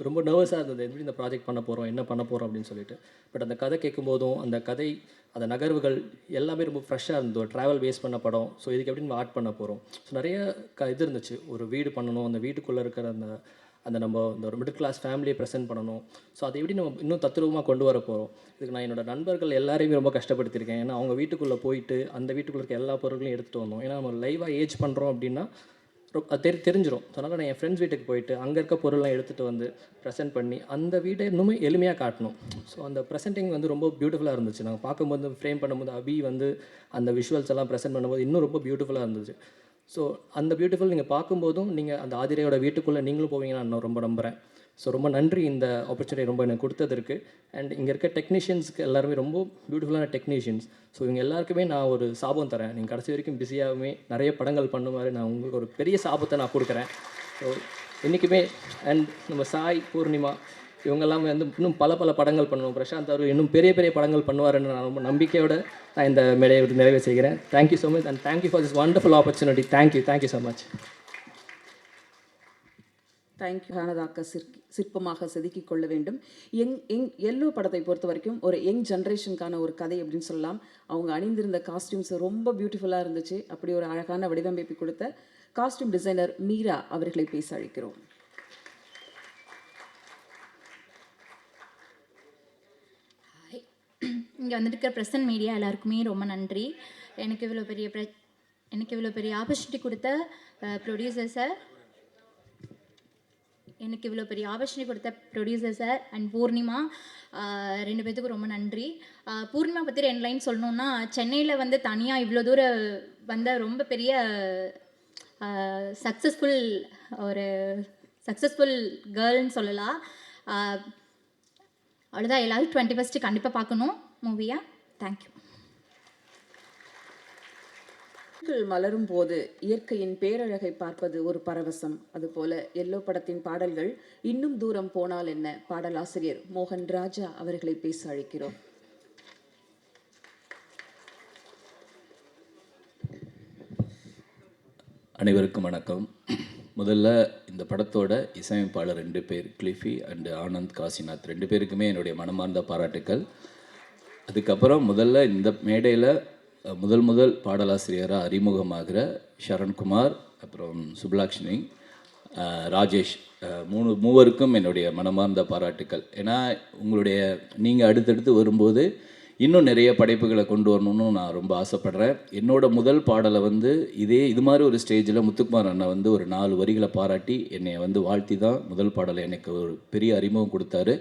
ரொம்ப நர்வஸாக இருந்தது, எப்படி இந்த ப்ராஜெக்ட் பண்ண போகிறோம், என்ன பண்ண போகிறோம் அப்படின்னு சொல்லிட்டு. பட் அந்த கதை கேட்கும்போதும் அந்த கதை, அந்த நகர்வுகள் எல்லாமே ரொம்ப ஃப்ரெஷ்ஷாக இருந்தது. ஒரு ட்ராவல் பேஸ் பண்ண படம். ஸோ இதுக்கு எப்படி நம்ம ஆட் பண்ண போகிறோம். ஸோ நிறைய இது இருந்துச்சு. ஒரு வீடு பண்ணணும், அந்த வீட்டுக்குள்ளே இருக்கிற அந்த அந்த நம்ம இந்த ஒரு மிடில் கிளாஸ் ஃபேமிலியை ப்ரெசென்ட் பண்ணணும். ஸோ அதை எப்படி நம்ம இன்னும் தத்ரூபமாக கொண்டு வர போகிறோம். இதுக்கு நான் என்னோட நண்பர்கள் எல்லாரையுமே ரொம்ப கஷ்டப்படுத்தியிருக்கேன். ஏன்னா அவங்க வீட்டுக்குள்ளே போயிட்டு அந்த வீட்டுக்குள்ளே இருக்க எல்லா பொருட்களையும் எடுத்துகிட்டு வந்தோம். ஏன்னா நம்ம லைவாக ஏஜ் பண்ணுறோம் அப்படின்னா அது தெரிஞ்சிடும். ஸோ அதனால் நான் என் ஃப்ரெண்ட்ஸ் வீட்டுக்கு போயிட்டு அங்கே இருக்க பொருள்லாம் எடுத்துகிட்டு வந்து ப்ரெசென்ட் பண்ணி அந்த வீட்டை இன்னுமே எளிமையாக காட்டணும். ஸோ அந்த ப்ரெசென்டிங் வந்து ரொம்ப பியூட்டிஃபுல்லாக இருந்துச்சு. நாங்கள் பார்க்கும்போது ஃப்ரேம் பண்ணும்போது அபி வந்து அந்த விஷுவல்ஸ் எல்லாம் ப்ரெசென்ட் பண்ணும்போது இன்னும் ரொம்ப பியூட்டிஃபுல்லாக இருந்துச்சு. ஸோ அந்த பியூட்டிஃபுல் நீங்கள் பார்க்கும்போதும் நீங்கள் அந்த ஆதிரையோட வீட்டுக்குள்ளே நீங்களும் போவீங்கன்னு நான் ரொம்ப நம்புகிறேன். ஸோ ரொம்ப நன்றி இந்த ஆப்பர்ச்சுனிட்டி ரொம்ப எனக்கு கொடுத்ததற்கு. அண்ட் இங்கே இருக்க டெக்னீஷியன்ஸ்க்கு எல்லாருமே ரொம்ப பியூட்டிஃபுல்லான டெக்னீஷியன்ஸ். ஸோ இவங்க எல்லாருக்குமே நான் ஒரு சாபம் தரேன். நீங்கள் கடைசி வரைக்கும் பிஸியாகவே நிறைய படங்கள் பண்ணுமாறு நான் உங்களுக்கு ஒரு பெரிய சாபத்தை நான் கொடுக்குறேன். ஸோ என்றைக்குமே அண்ட் நம்ம சாய், பூர்ணிமா இவங்கெல்லாம் வந்து இன்னும் பல படங்கள் பண்ணுவோம். பிரசாந்த் அவர் இன்னும் பெரிய படங்கள் பண்ணுவாருன்னு நான் ரொம்ப நம்பிக்கையோடு நான் இந்த மேடையை நிறைவு செய்கிறேன். Thank you so much and thank you for this wonderful opportunity. Thank you so much. Thank you. கானதாக்க சிற்பமாக செதுக்கிக் கொள்ள வேண்டும். எல்லோ படத்தை பொறுத்த வரைக்கும் ஒரு யங் ஜென்ரேஷனுக்கான ஒரு கதை அப்படின்னு சொல்லலாம். அவங்க அணிந்திருந்த காஸ்டியூம்ஸ் ரொம்ப பியூட்டிஃபுல்லாக இருந்துச்சு. அப்படி ஒரு அழகான வடிவமைப்பு கொடுத்த காஸ்டியூம் டிசைனர் மீரா அவர்களை பேச அழைக்கிறோம். இங்கே வந்துட்டு ப்ரெசன்ட் மீடியா எல்லாருக்குமே ரொம்ப நன்றி. எனக்கு இவ்வளோ பெரிய ஆப்பர்ச்சுனிட்டி கொடுத்த ப்ரொடியூசர் சார், அண்ட் பூர்ணிமா, ரெண்டு பேர்த்துக்கும் ரொம்ப நன்றி. பூர்ணிமா பற்றி 2 லைன் சொல்லணுன்னா, சென்னையில் வந்து தனியாக இவ்வளோ தூரம் வந்த ரொம்ப பெரிய சக்ஸஸ்ஃபுல் கேர்ள்னு சொல்லலாம். அவ்வளோதான். எல்லோரும் 21st கண்டிப்பாக பார்க்கணும் மூவியை. தேங்க்யூ. மலரும் போது இயற்கையின் பேரழகை பார்ப்பது ஒரு பரவசம். அதுபோல எல்லோ படத்தின் பாடல்கள் இன்னும் தூரம் போனால் என்ன பாடலாசிரியர் மோகன் ராஜா அவர்களை பேச அழைக்கிறோம். அனைவருக்கும் வணக்கம். முதல்ல இந்த படத்தோட இசையமைப்பாளர் 2 பேர், கிளிஃபி அண்டு ஆனந்த் காசிநாத், 2 பேருக்குமே என்னுடைய மனமார்ந்த பாராட்டுக்கள். அதுக்கப்புறம் முதல்ல இந்த மேடையில் முதல் பாடலாசிரியராக அறிமுகமாகிற ஷரண்குமார், அப்புறம் சுப்லாக்ஷ்மி, ராஜேஷ், மூவருக்கும் என்னுடைய மனமார்ந்த பாராட்டுக்கள். ஏன்னா நீங்கள் அடுத்தடுத்து வரும்போது இன்னும் நிறைய படைப்புகளை கொண்டு வரணும்னு நான் ரொம்ப ஆசைப்பட்றேன். என்னோட முதல் பாடலை வந்து இது மாதிரி ஒரு ஸ்டேஜில் முத்துக்குமார் அண்ணா வந்து ஒரு 4 வரிகளை பாராட்டி என்னை வந்து வாழ்த்தி தான் முதல் பாடலை எனக்கு ஒரு பெரிய அறிமுகம் கொடுத்தாரு.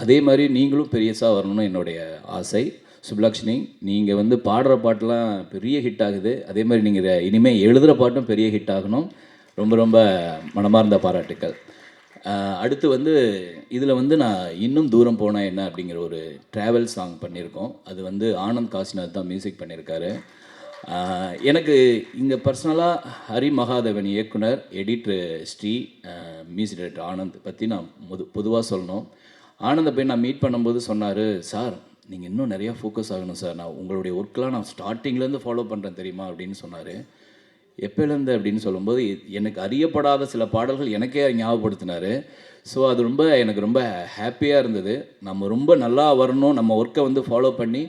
அதே மாதிரி நீங்களும் பெரியசாக வரணும்னு என்னுடைய ஆசை. சுப்லக்ஷ்மி, நீங்கள் வந்து பாடுற பாட்டெலாம் பெரிய ஹிட் ஆகுது. அதே மாதிரி நீங்கள் இனிமேல் எழுதுகிற பாட்டும் பெரிய ஹிட் ஆகணும். ரொம்ப மனமார்ந்த பாராட்டுக்கள். அடுத்து வந்து இதில் வந்து நான் இன்னும் தூரம் போனால் என்ன அப்படிங்கிற ஒரு ட்ராவல் சாங் பண்ணியிருக்கோம். அது வந்து ஆனந்த் காசிநாத் தான் மியூசிக் பண்ணியிருக்காரு. எனக்கு இங்கே பர்சனலாக ஹரி மகாதேவன் இயக்குனர், editor Sri, music director Anand பற்றி நான் பொதுவாக சொல்லணும். ஆனந்தை போய் நான் மீட் பண்ணும்போது சொன்னார், சார் நீங்கள் இன்னும் நிறையா ஃபோக்கஸ் ஆகணும் சார், நான் உங்களுடைய ஒர்க்கெலாம் நான் ஸ்டார்டிங்லேருந்து ஃபாலோ பண்ணுறேன் தெரியுமா அப்படின்னு சொன்னார். எப்போலேருந்து அப்படின்னு சொல்லும்போது எனக்கு அறியப்படாத சில பாடல்கள் எனக்கே ஞாபகப்படுத்தினார். ஸோ அது எனக்கு ரொம்ப ஹாப்பியாக இருந்தது. நம்ம ரொம்ப நல்லா வரணும், நம்ம ஒர்க்கை வந்து ஃபாலோ பண்ணி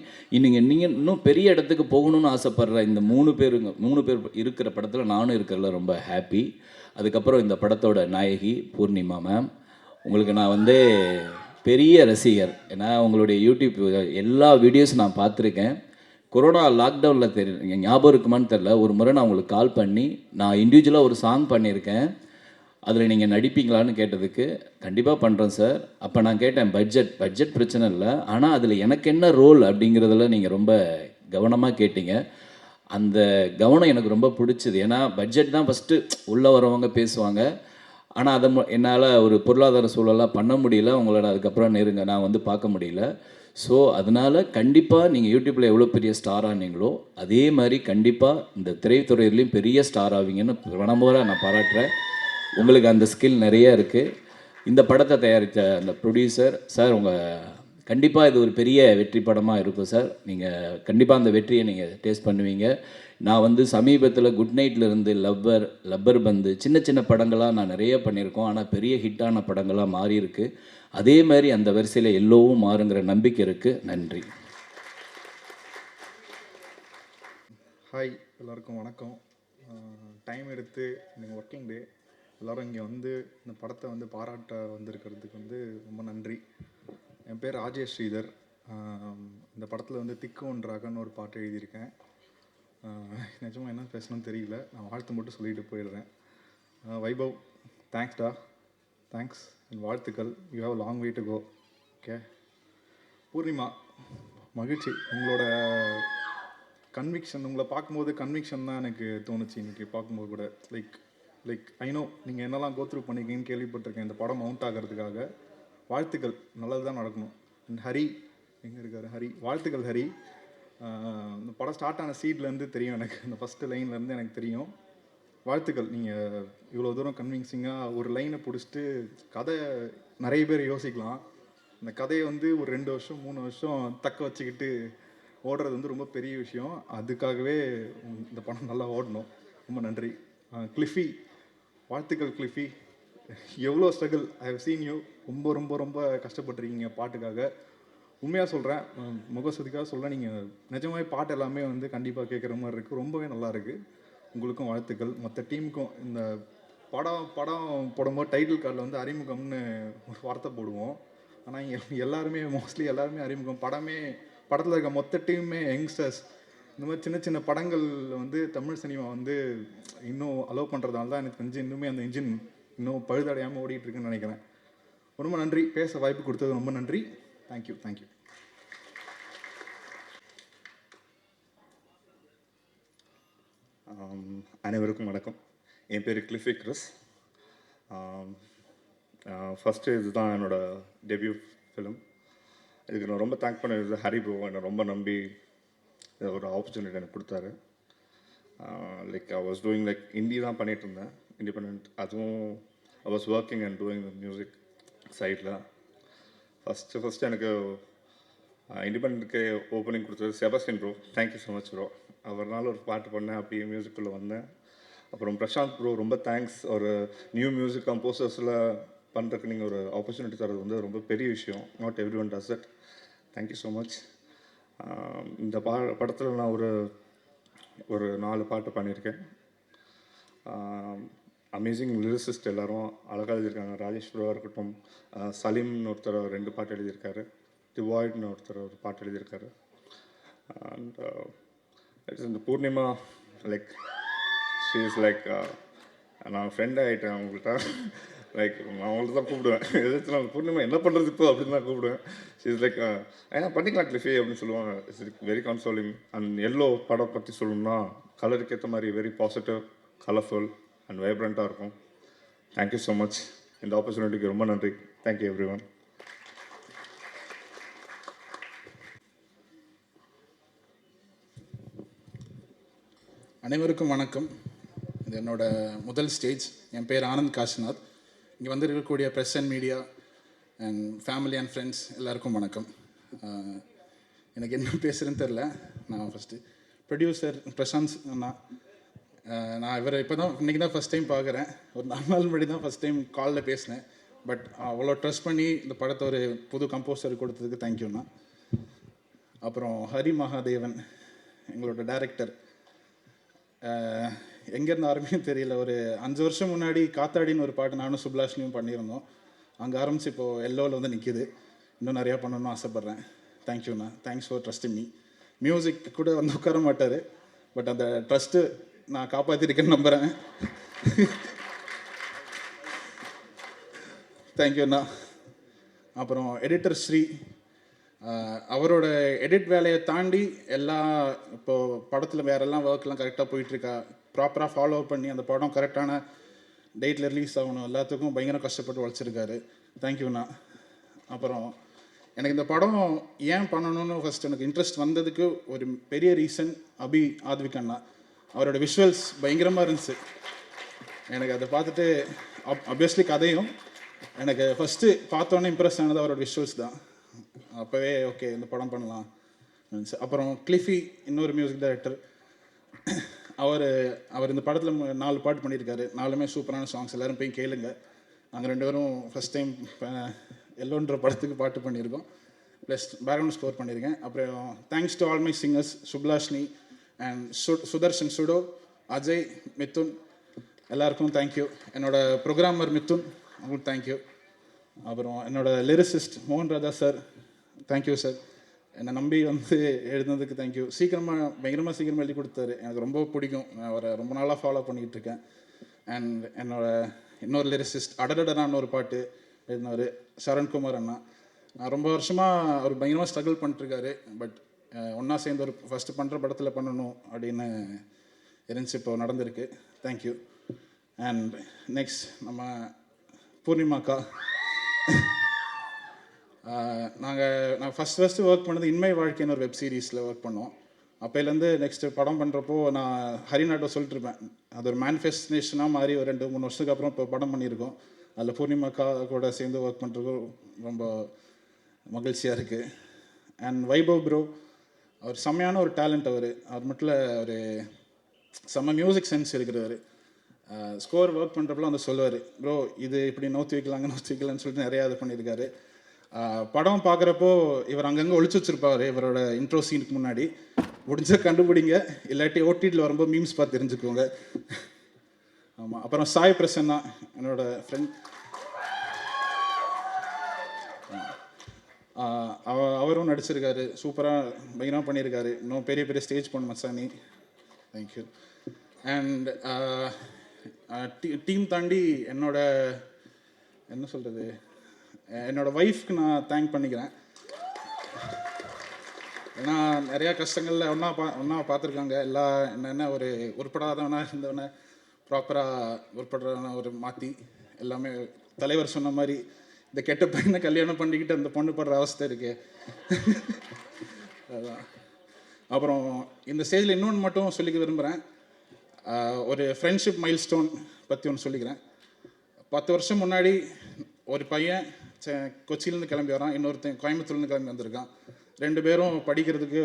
நீங்கள் இன்னும் பெரிய இடத்துக்கு போகணும்னு ஆசைப்பட்ற இந்த 3 பேர் இருக்கிற படத்தில் நானும் இருக்கிறதுல ரொம்ப ஹாப்பி. அதுக்கப்புறம் இந்த படத்தோட நாயகி பூர்ணிமா மேம், உங்களுக்கு நான் வந்து பெரிய ரசிகர். ஏன்னா உங்களுடைய யூடியூப் எல்லா வீடியோஸும் நான் பார்த்துருக்கேன். கொரோனா லாக்டவுனில் ஞாபகம் இருக்குமான்னு தெரில, ஒரு முறை நான் உங்களுக்கு கால் பண்ணி நான் இண்டிவிஜுவலாக ஒரு சாங் பண்ணியிருக்கேன், அதில் நீங்கள் நடிப்பீங்களான்னு கேட்டதுக்கு கண்டிப்பாக பண்ணுறேன் சார். அப்போ நான் கேட்டேன், பட்ஜெட் பிரச்சனை இல்லை, ஆனால் அதில் எனக்கு என்ன ரோல் அப்படிங்கிறதுல நீங்கள் ரொம்ப கவனமாக கேட்டீங்க. அந்த கவனம் எனக்கு ரொம்ப பிடிச்சிது. ஏன்னா பட்ஜெட் தான் ஃபஸ்ட்டு உள்ளே வரவங்க பேசுவாங்க, ஆனால் அதை என்னால் ஒரு பொருளாதார சூழலாக பண்ண முடியல. உங்களோட அதுக்கப்புறம் நான் வந்து பார்க்க முடியல. ஸோ அதனால் கண்டிப்பாக நீங்கள் யூடியூப்பில் எவ்வளோ பெரிய ஸ்டார் ஆனீங்களோ அதே மாதிரி கண்டிப்பாக இந்த திரைத்துறையிலையும் பெரிய ஸ்டார் ஆவீங்கன்னு மனமுறையாக நான் பாராட்டுறேன். உங்களுக்கு அந்த ஸ்கில் நிறைய இருக்குது. இந்த படத்தை தயாரித்த அந்த ப்ரொடியூசர் சார், கண்டிப்பாக இது ஒரு பெரிய வெற்றி படமாக இருக்கும் சார். நீங்கள் கண்டிப்பாக அந்த வெற்றியை நீங்கள் டேஸ்ட் பண்ணுவீங்க. நான் வந்து சமீபத்தில் குட் நைட்லேருந்து லப்பர் பந்து சின்ன படங்களாக நான் நிறைய பண்ணியிருக்கோம், ஆனால் பெரிய ஹிட்டான படங்களாக மாறி இருக்கு. அதே மாதிரி அந்த வரிசையில் எல்லோவும் மாறுங்கிற நம்பிக்கை இருக்குது. நன்றி. ஹாய், எல்லாருக்கும் வணக்கம். டைம் எடுத்து நீங்கள் ஒர்க்கிங் டே எல்லோரும் இங்கே வந்து இந்த படத்தை வந்து பாராட்ட வந்திருக்கிறதுக்கு வந்து ரொம்ப நன்றி. என் பேர் ராஜேஷ் ஸ்ரீதர். இந்த படத்தில் வந்து திக்கு ஒன்றாகன்னு ஒரு பாட்டு எழுதியிருக்கேன். நிஜமாக என்ன பேசணும்னு தெரியல, நான் வாழ்த்து மட்டும் சொல்லிட்டு போயிடுறேன். வைபவ், தேங்க்ஸ்டா, தேங்க்ஸ் என் வாழ்த்துக்கள். You have long way to go. Okay. Poornima, மகிழ்ச்சி. உங்களோட கன்விக்ஷன், உங்களை பார்க்கும்போது கன்விக்ஷன் தான் எனக்கு தோணுச்சு இன்றைக்கி பார்க்கும்போது கூட. லைக் ஐ நோ நீங்கள் என்னெல்லாம் கோத்ரூ பண்ணியிருக்கீங்கன்னு கேள்விப்பட்டிருக்கேன் இந்த படம் மவுண்ட் ஆகிறதுக்காக. வாழ்த்துக்கள், நல்லது தான் நடக்கணும். அண்ட் ஹரி எங்கே இருக்கார்? ஹரி, வாழ்த்துக்கள் ஹரி. இந்த படம் ஸ்டார்ட் ஆன சீட்லேருந்து தெரியும் எனக்கு, இந்த ஃபஸ்ட்டு லைன்லேருந்து எனக்கு தெரியும். வாழ்த்துக்கள், நீங்கள் இவ்வளோ தூரம் கன்வின்சிங்காக ஒரு லைனை பிடிச்சிட்டு கதை நிறைய பேர் யோசிக்கலாம். இந்த கதையை வந்து ஒரு 2 வருஷம் 3 வருஷம் தக்க வச்சுக்கிட்டு ஓடுறது வந்து ரொம்ப பெரிய விஷயம். அதுக்காகவே இந்த படம் நல்லா ஓடணும். ரொம்ப நன்றி. கிளிஃபி, வாழ்த்துக்கள் கிளிஃபி. எவ்வளோ struggle, I have seen you. ரொம்ப ரொம்ப ரொம்ப கஷ்டப்பட்டுருக்கீங்க பாட்டுக்காக. உண்மையாக சொல்கிறேன், முகஸ்துதிக்காக சொல்கிறேன், நீங்கள் நிஜமாவே பாட்டு எல்லாமே வந்து கண்டிப்பாக கேட்குற மாதிரி இருக்குது. ரொம்பவே நல்லா இருக்குது. உங்களுக்கும் வாழ்த்துக்கள், மற்ற டீமுக்கும். இந்த படம் போடும்போது டைட்டில் கார்டில் வந்து அறிமுகம்னு ஒரு வார்த்தை போடுவோம். ஆனால் எல்லாருமே மோஸ்ட்லி எல்லாருமே அறிமுகம். படத்தில் இருக்க மொத்த டீமுமே யங்ஸ்டர்ஸ். இந்த மாதிரி சின்ன சின்ன படங்கள் வந்து தமிழ் சினிமா வந்து இன்னும் அலோவ் பண்ணுறதால தான் எனக்கு தெரிஞ்சு இன்னுமே அந்த இன்ஜின் இன்னும் பழுதடையாமல் ஓடிட்டுருக்குன்னு நினைக்கிறேன். ரொம்ப நன்றி, பேச வாய்ப்பு கொடுத்தது ரொம்ப நன்றி. தேங்க்யூ. அனைவருக்கும் வணக்கம். என் பேர் கிளிஃபி கிறிஸ். ஃபஸ்ட்டு இதுதான் என்னோடய டெபியூ ஃபிலிம். இதுக்கு நான் ரொம்ப தேங்க் பண்ணுறது ஹரி ப்ரோ. என்னை ரொம்ப நம்பி ஒரு ஆப்பர்ச்சுனிட்டி எனக்கு கொடுத்தாரு. Like I was doing like Hindi தான் பண்ணிகிட்டு இருந்தேன், இண்டிபெண்ட். அதுவும் I was working and doing music சைடில். ஃபஸ்ட்டு எனக்கு இண்டிபெண்ட்டுக்கு ஓப்பனிங் கொடுத்தது Sebastian bro. Thank you so much bro. அவர்னால ஒரு பாட்டு பண்ணேன், அப்படியே மியூசிக்குள்ளே வந்தேன். அப்புறம் பிரசாந்த் ப்ரோ, ரொம்ப தேங்க்ஸ். ஒரு நியூ மியூசிக் கம்போசர்ஸில் பண்ணுறதுக்கு நீங்கள் ஒரு ஆப்பர்ச்சுனிட்டி தரது வந்து ரொம்ப பெரிய விஷயம். Not everyone does it. Thank you so much. இந்த படத்தில் நான் ஒரு 4 பாட்டு பண்ணியிருக்கேன். அமேசிங் லிரிசிஸ்ட் எல்லோரும் அழகாக எழுதியிருக்காங்க. ராஜேஷ் ப்ரோவாக இருக்கட்டும், சலீம்னு ஒருத்தர் 2 பாட்டு எழுதியிருக்காரு, டிவாய்ட்னு ஒருத்தர் ஒரு பாட்டு எழுதியிருக்காரு. அண்ட் இந்த Poornima, like she is like, நான் ஃப்ரெண்ட் ஆகிட்டேன் அவங்கள்ட்ட. லைக் நான் அவங்கள்ட்ட தான் கூப்பிடுவேன். எதாச்சும் நான் பூர்ணிமா என்ன பண்ணுறது இப்போ அப்படின்னு தான் கூப்பிடுவேன். ஷீ இஸ் லைக், பண்ணிக்கலாம் கிளிஃபி அப்படின்னு சொல்லுவாங்க. It's very consoling. And yellow படம் பற்றி சொல்லணும்னா கலருக்கு ஏற்ற மாதிரி வெரி பாசிட்டிவ், கலர்ஃபுல் அண்ட் வைப்ரண்ட்டாக இருக்கும். Thank you so much. இந்த ஆப்பர்ச்சுனிட்டிக்கு ரொம்ப நன்றி. Thank you every one. அனைவருக்கும் வணக்கம். இது என்னோட முதல் ஸ்டேஜ். என் பேர் ஆனந்த் காசிநாத். இங்கே வந்து இருக்கக்கூடிய press and media and family and friends எல்லாருக்கும் வணக்கம். எனக்கு என்ன பேசுகிறேன்னு தெரில. நான் ஃபஸ்ட்டு ப்ரொடியூசர் பிரசாந்த் அண்ணா, நான் இவரை இப்போ தான் இன்றைக்கி தான் ஃபஸ்ட் டைம் பார்க்குறேன். ஒரு 4 நாள் முன்னாடி தான் ஃபஸ்ட் டைம் காலில் பேசினேன். பட் அவ்வளோ ட்ரஸ்ட் பண்ணி இந்த படத்தை ஒரு புது கம்போசர் கொடுத்ததுக்கு தேங்க்யூண்ணா. அப்புறம் ஹரி மகாதேவன், எங்களோட டைரக்டர். எங்கேருந்து ஆரம்பிக்கும் தெரியல. ஒரு 5 வருஷம் முன்னாடி காத்தாடின்னு ஒரு பாட்டு நானும் சுப்லாஷ்னியும் பண்ணியிருந்தோம். அங்கே ஆரம்பித்து இப்போது எல்லோவில் வந்து நிற்கிது. இன்னும் நிறையா பண்ணணும்னு ஆசைப்பட்றேன். தேங்க்யூண்ணா. Thanks for trusting me. Music கூட வந்து உட்கார மாட்டார், பட் அந்த ட்ரஸ்ட்டு நான் காப்பாற்றிருக்கேன்னு நம்புகிறேன். தேங்க்யூண்ணா. அப்புறம் எடிட்டர் ஸ்ரீ, அவரோட எடிட் வேலையை தாண்டி இப்போது படத்தில் வேறெல்லாம் ஒர்க்லாம் கரெக்டாக போயிட்டுருக்கா, ப்ராப்பராக ஃபாலோ பண்ணி அந்த படம் கரெக்டான டேட்டில் ரிலீஸ் ஆகணும், எல்லாத்துக்கும் பயங்கர கஷ்டப்பட்டு உழைச்சிருக்காரு. தேங்க்யூண்ணா. அப்புறம் எனக்கு இந்த படம் ஏன் பண்ணணும்னு ஃபஸ்ட் எனக்கு இன்ட்ரெஸ்ட் வந்ததுக்கு ஒரு பெரிய ரீசன் ஆத்விக் அண்ணா. அவரோட விஷுவல்ஸ் பயங்கரமாக இருந்துச்சு. எனக்கு அதை பார்த்துட்டு ஆப்வியஸ்லி கதையும் எனக்கு ஃபஸ்ட்டு பார்த்தோன்னே இம்ப்ரெஸ் ஆனது அவரோட விஷுவல்ஸ் தான். அப்போவே ஓகே இந்த படம் பண்ணலாம். அப்புறம் கிளிஃபி, இன்னொரு மியூசிக் டைரக்டர். அவர் இந்த படத்தில் 4 பாட்டு பண்ணியிருக்காரு. 4மே சூப்பரான சாங்ஸ். எல்லோரும் போய் கேளுங்க. நாங்கள் 2 பேரும் ஃபஸ்ட் டைம் எல்லோன்ற படத்துக்கு பாட்டு பண்ணியிருக்கோம், ப்ளஸ் பேக்ரவுண்ட் ஸ்கோர் பண்ணியிருக்கேன். அப்புறம் thanks to all my singers, Sublashini and Sudharshan, Sudo, Ajay, Mithun, எல்லாருக்கும் தேங்க்யூ. என்னோட ப்ரோக்ராமர் மித்துன் அவங்களுக்கு தேங்க்யூ. அப்புறம் என்னோட லிரிசிஸ்ட் மோகன் ராஜா சார் தேங்க்யூ சார். என்னை நம்பி வந்து எழுதுனதுக்கு தேங்க்யூ. பயங்கரமாக சீக்கிரமாக எழுதி கொடுத்தாரு. எனக்கு ரொம்ப பிடிக்கும். நான் அவரை ரொம்ப நாளாக ஃபாலோ பண்ணிக்கிட்டு இருக்கேன். அண்ட் என்னோட இன்னொரு லிரிசிஸ்ட் அடடடான்னு ஒரு பாட்டு எழுதினார் சரண்குமார் அண்ணா. நான் ரொம்ப வருஷமாக அவர் பயங்கரமாக ஸ்ட்ரகிள் பண்ணிட்டுருக்காரு. பட் ஒன்றா சேர்ந்து ஒரு ஃபஸ்ட்டு பண்ணுற படத்தில் பண்ணணும் அப்படின்னு இருந்துச்சு. இப்போ நடந்திருக்கு. தேங்க்யூ. அண்ட் நெக்ஸ்ட் நம்ம பூர்ணிமாக்கா. நான் ஃபஸ்ட்டு ஒர்க் பண்ணது இன்மை வாழ்க்கைன்னு ஒரு வெப் சீரிஸில் ஒர்க் பண்ணோம். அப்போலேருந்து நெக்ஸ்ட்டு படம் பண்ணுறப்போ நான் ஹரிநாட்டை சொல்லிட்டுருப்பேன். அது ஒரு மேனிஃபெஸ்டேஷனாக மாறி ஒரு 2-3 வருஷத்துக்கு அப்புறம் இப்போ படம் பண்ணியிருக்கோம். அதில் பூர்ணிமாக்கா கூட சேர்ந்து ஒர்க் பண்ணுறதுக்கு ரொம்ப மகிழ்ச்சியாக இருக்குது. அண்ட் வைபவ் ப்ரோ, அவர் செம்மையான ஒரு டேலண்ட். அவர் மட்டும் இல்லை, ஒரு செம்ம மியூசிக் சென்ஸ் இருக்கிறவர். ஸ்கோர் ஒர்க் பண்ணுறப்பெல்லாம் வந்து சொல்லுவார், ப்ரோ இது இப்படி நோத்தி வைக்கலான்னு சொல்லிட்டு நிறையா இது பண்ணியிருக்காரு. படம் பார்க்குறப்போ இவர் அங்கங்கே ஒழிச்சு வச்சுருப்பார் இவரோட இன்ட்ரோ சீனுக்கு முன்னாடி. முடிஞ்ச கண்டுபிடிங்க, இல்லாட்டி ஓடிடியில் வரும்போது மீம்ஸ் பார்த்து தெரிஞ்சுக்கோங்க. ஆமாம். அப்புறம் சாய் பிரசன்னா என்னோட ஃப்ரெண்ட். அவரும் நடிச்சிருக்காரு. சூப்பராக பயங்கரமாக பண்ணியிருக்காரு. இன்னும் பெரிய பெரிய ஸ்டேஜ் பண்ண மச்சானி. தேங்க்யூ. அண்ட் டீம் தாண்டி என்ன சொல்கிறது, என்னோடய ஒய்ஃப்க்கு நான் தேங்க் பண்ணிக்கிறேன். ஏன்னா நிறையா கஷ்டங்களில் ஒன்றா பார்த்துருக்காங்க. என்ன ஒரு உருப்படாதவனா இருந்தவனை ப்ராப்பராக உருப்படுறவனை ஒரு மாற்றி எல்லாமே தலைவர் சொன்ன மாதிரி இந்த கெட்ட பையனை கல்யாணம் பண்ணிக்கிட்டு அந்த பொண்ணு படுற அவஸ்தை இருக்கு. அதுதான். அப்புறம் இந்த ஸ்டேஜில் இன்னொன்று மட்டும் சொல்லிக்க விரும்புகிறேன். ஒரு ஃப்ரெண்ட்ஷிப் மைல் ஸ்டோன் பற்றி ஒன்று சொல்லிக்கிறேன். 10 வருஷம் முன்னாடி ஒரு பையன் கொச்சியிலேருந்து கிளம்பி வரான், இன்னொருத்தன் கோயம்புத்தூர்லேருந்து கிளம்பி வந்திருக்கான். 2 பேரும் படிக்கிறதுக்கு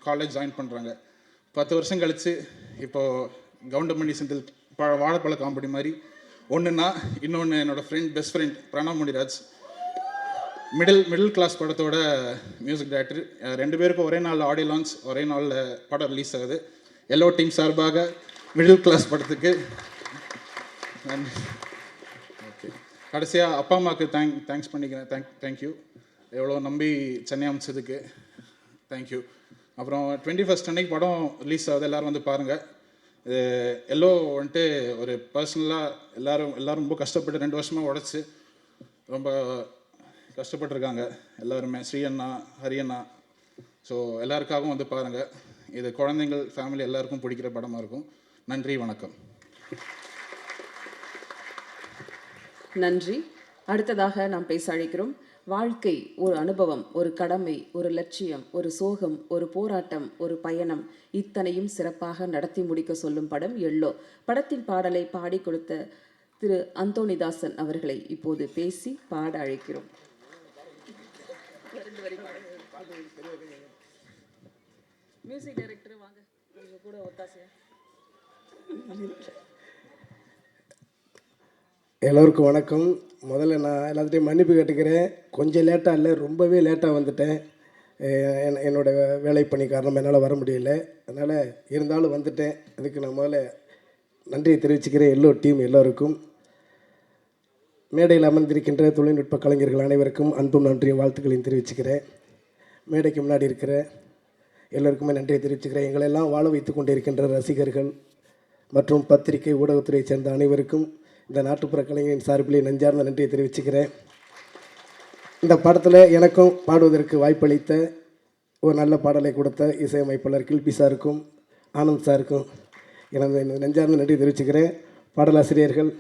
காலேஜ் ஜாயின் பண்ணுறாங்க. 10 வருஷம் கழித்து இப்போது கவுண்டமணி செந்தில் வாழைப்பழ காமெடி மாதிரி ஒன்றுனா, இன்னொன்று என்னோடய best friend Pranav Muniraj, middle class படத்தோட மியூசிக் டைரக்டர். 2 பேருக்கும் ஒரே நாளில் ஆடியோ லான்ச், ஒரே நாளில் படம் ரிலீஸ் ஆகுது. எல்லோ டீம் சார்பாக மிடில் கிளாஸ் படத்துக்கு ஓகே. கடைசியாக அப்பா அம்மாவுக்கு தேங்க்ஸ் பண்ணிக்கிறேன். தேங்க்யூ. எவ்வளோ நம்பி சென்னை அமைச்சதுக்கு தேங்க்யூ. அப்புறம் 21st அன்னைக்கு படம் ரிலீஸ் ஆகுது, எல்லோரும் வந்து பாருங்கள். இது எல்லோ வந்துட்டு ஒரு பர்சனலாக எல்லோரும் ரொம்ப கஷ்டப்பட்டு 2 வருஷமாக உடச்சி ரொம்ப கஷ்டப்பட்டுருக்காங்க எல்லாருமே. ஸ்ரீ அண்ணா, ஹரி அண்ணா. ஸோ எல்லாருக்காகவும் வந்து பாருங்கள். இது குழந்தைங்கள், ஃபேமிலி எல்லாருக்கும் பிடிக்கிற படமாக இருக்கும். நன்றி, வணக்கம். நன்றி. அடுத்ததாக நாம் பேச அழைக்கிறோம். வாழ்க்கை ஒரு அனுபவம், ஒரு கடமை, ஒரு லட்சியம், ஒரு சோகம், ஒரு போராட்டம், ஒரு பயணம், இத்தனையும் சிறப்பாக நடத்தி முடிக்க சொல்லும் படம் எல்லோ. படத்தின் பாடலை பாடி கொடுத்த திரு அந்தோணிதாசன் அவர்களை இப்போது பேசி பாட அழைக்கிறோம். மியூசிக் டைரக்டர் வாங்க, கொஞ்சம் கூட ஒத்தாசையா. எல்லோருக்கும் வணக்கம். முதல்ல நான் எல்லாத்தையும் மன்னிப்பு கேட்டுக்கிறேன். கொஞ்சம் லேட்டாக இல்லை, ரொம்பவே லேட்டாக வந்துட்டேன். என்னோடய வேலை பணி காரணம் என்னால் வர முடியல. அதனால் இருந்தாலும் வந்துட்டேன். அதுக்கு நான் முதல்ல நன்றியை தெரிவிச்சுக்கிறேன் எல்லோ டீம் எல்லோருக்கும். மேடையில் அமர்ந்திருக்கின்ற தொழில்நுட்ப கலைஞர்கள் அனைவருக்கும் அன்பும் நன்றியும் வாழ்த்துக்களையும் தெரிவிச்சுக்கிறேன். மேடைக்கு முன்னாடி இருக்கிற எல்லோருக்குமே நன்றியை தெரிவிச்சுக்கிறேன். எங்களெல்லாம் வாழ வைத்து கொண்டிருக்கின்ற ரசிகர்கள் மற்றும் பத்திரிகை ஊடகத்துறையை சேர்ந்த அனைவருக்கும் இந்த நாட்டுப்புற கலைஞரின் சார்பிலே நெஞ்சார்ந்த நன்றியை தெரிவிச்சுக்கிறேன். இந்த படத்தில் எனக்கும் பாடுவதற்கு வாய்ப்பளித்த ஒரு நல்ல பாடலை கொடுத்த இசையமைப்பாளர் கில்பி சாருக்கும் ஆனந்த் சாருக்கும் எனது நெஞ்சார்ந்த நன்றி தெரிவிச்சுக்கிறேன். பாடலாசிரியர்கள்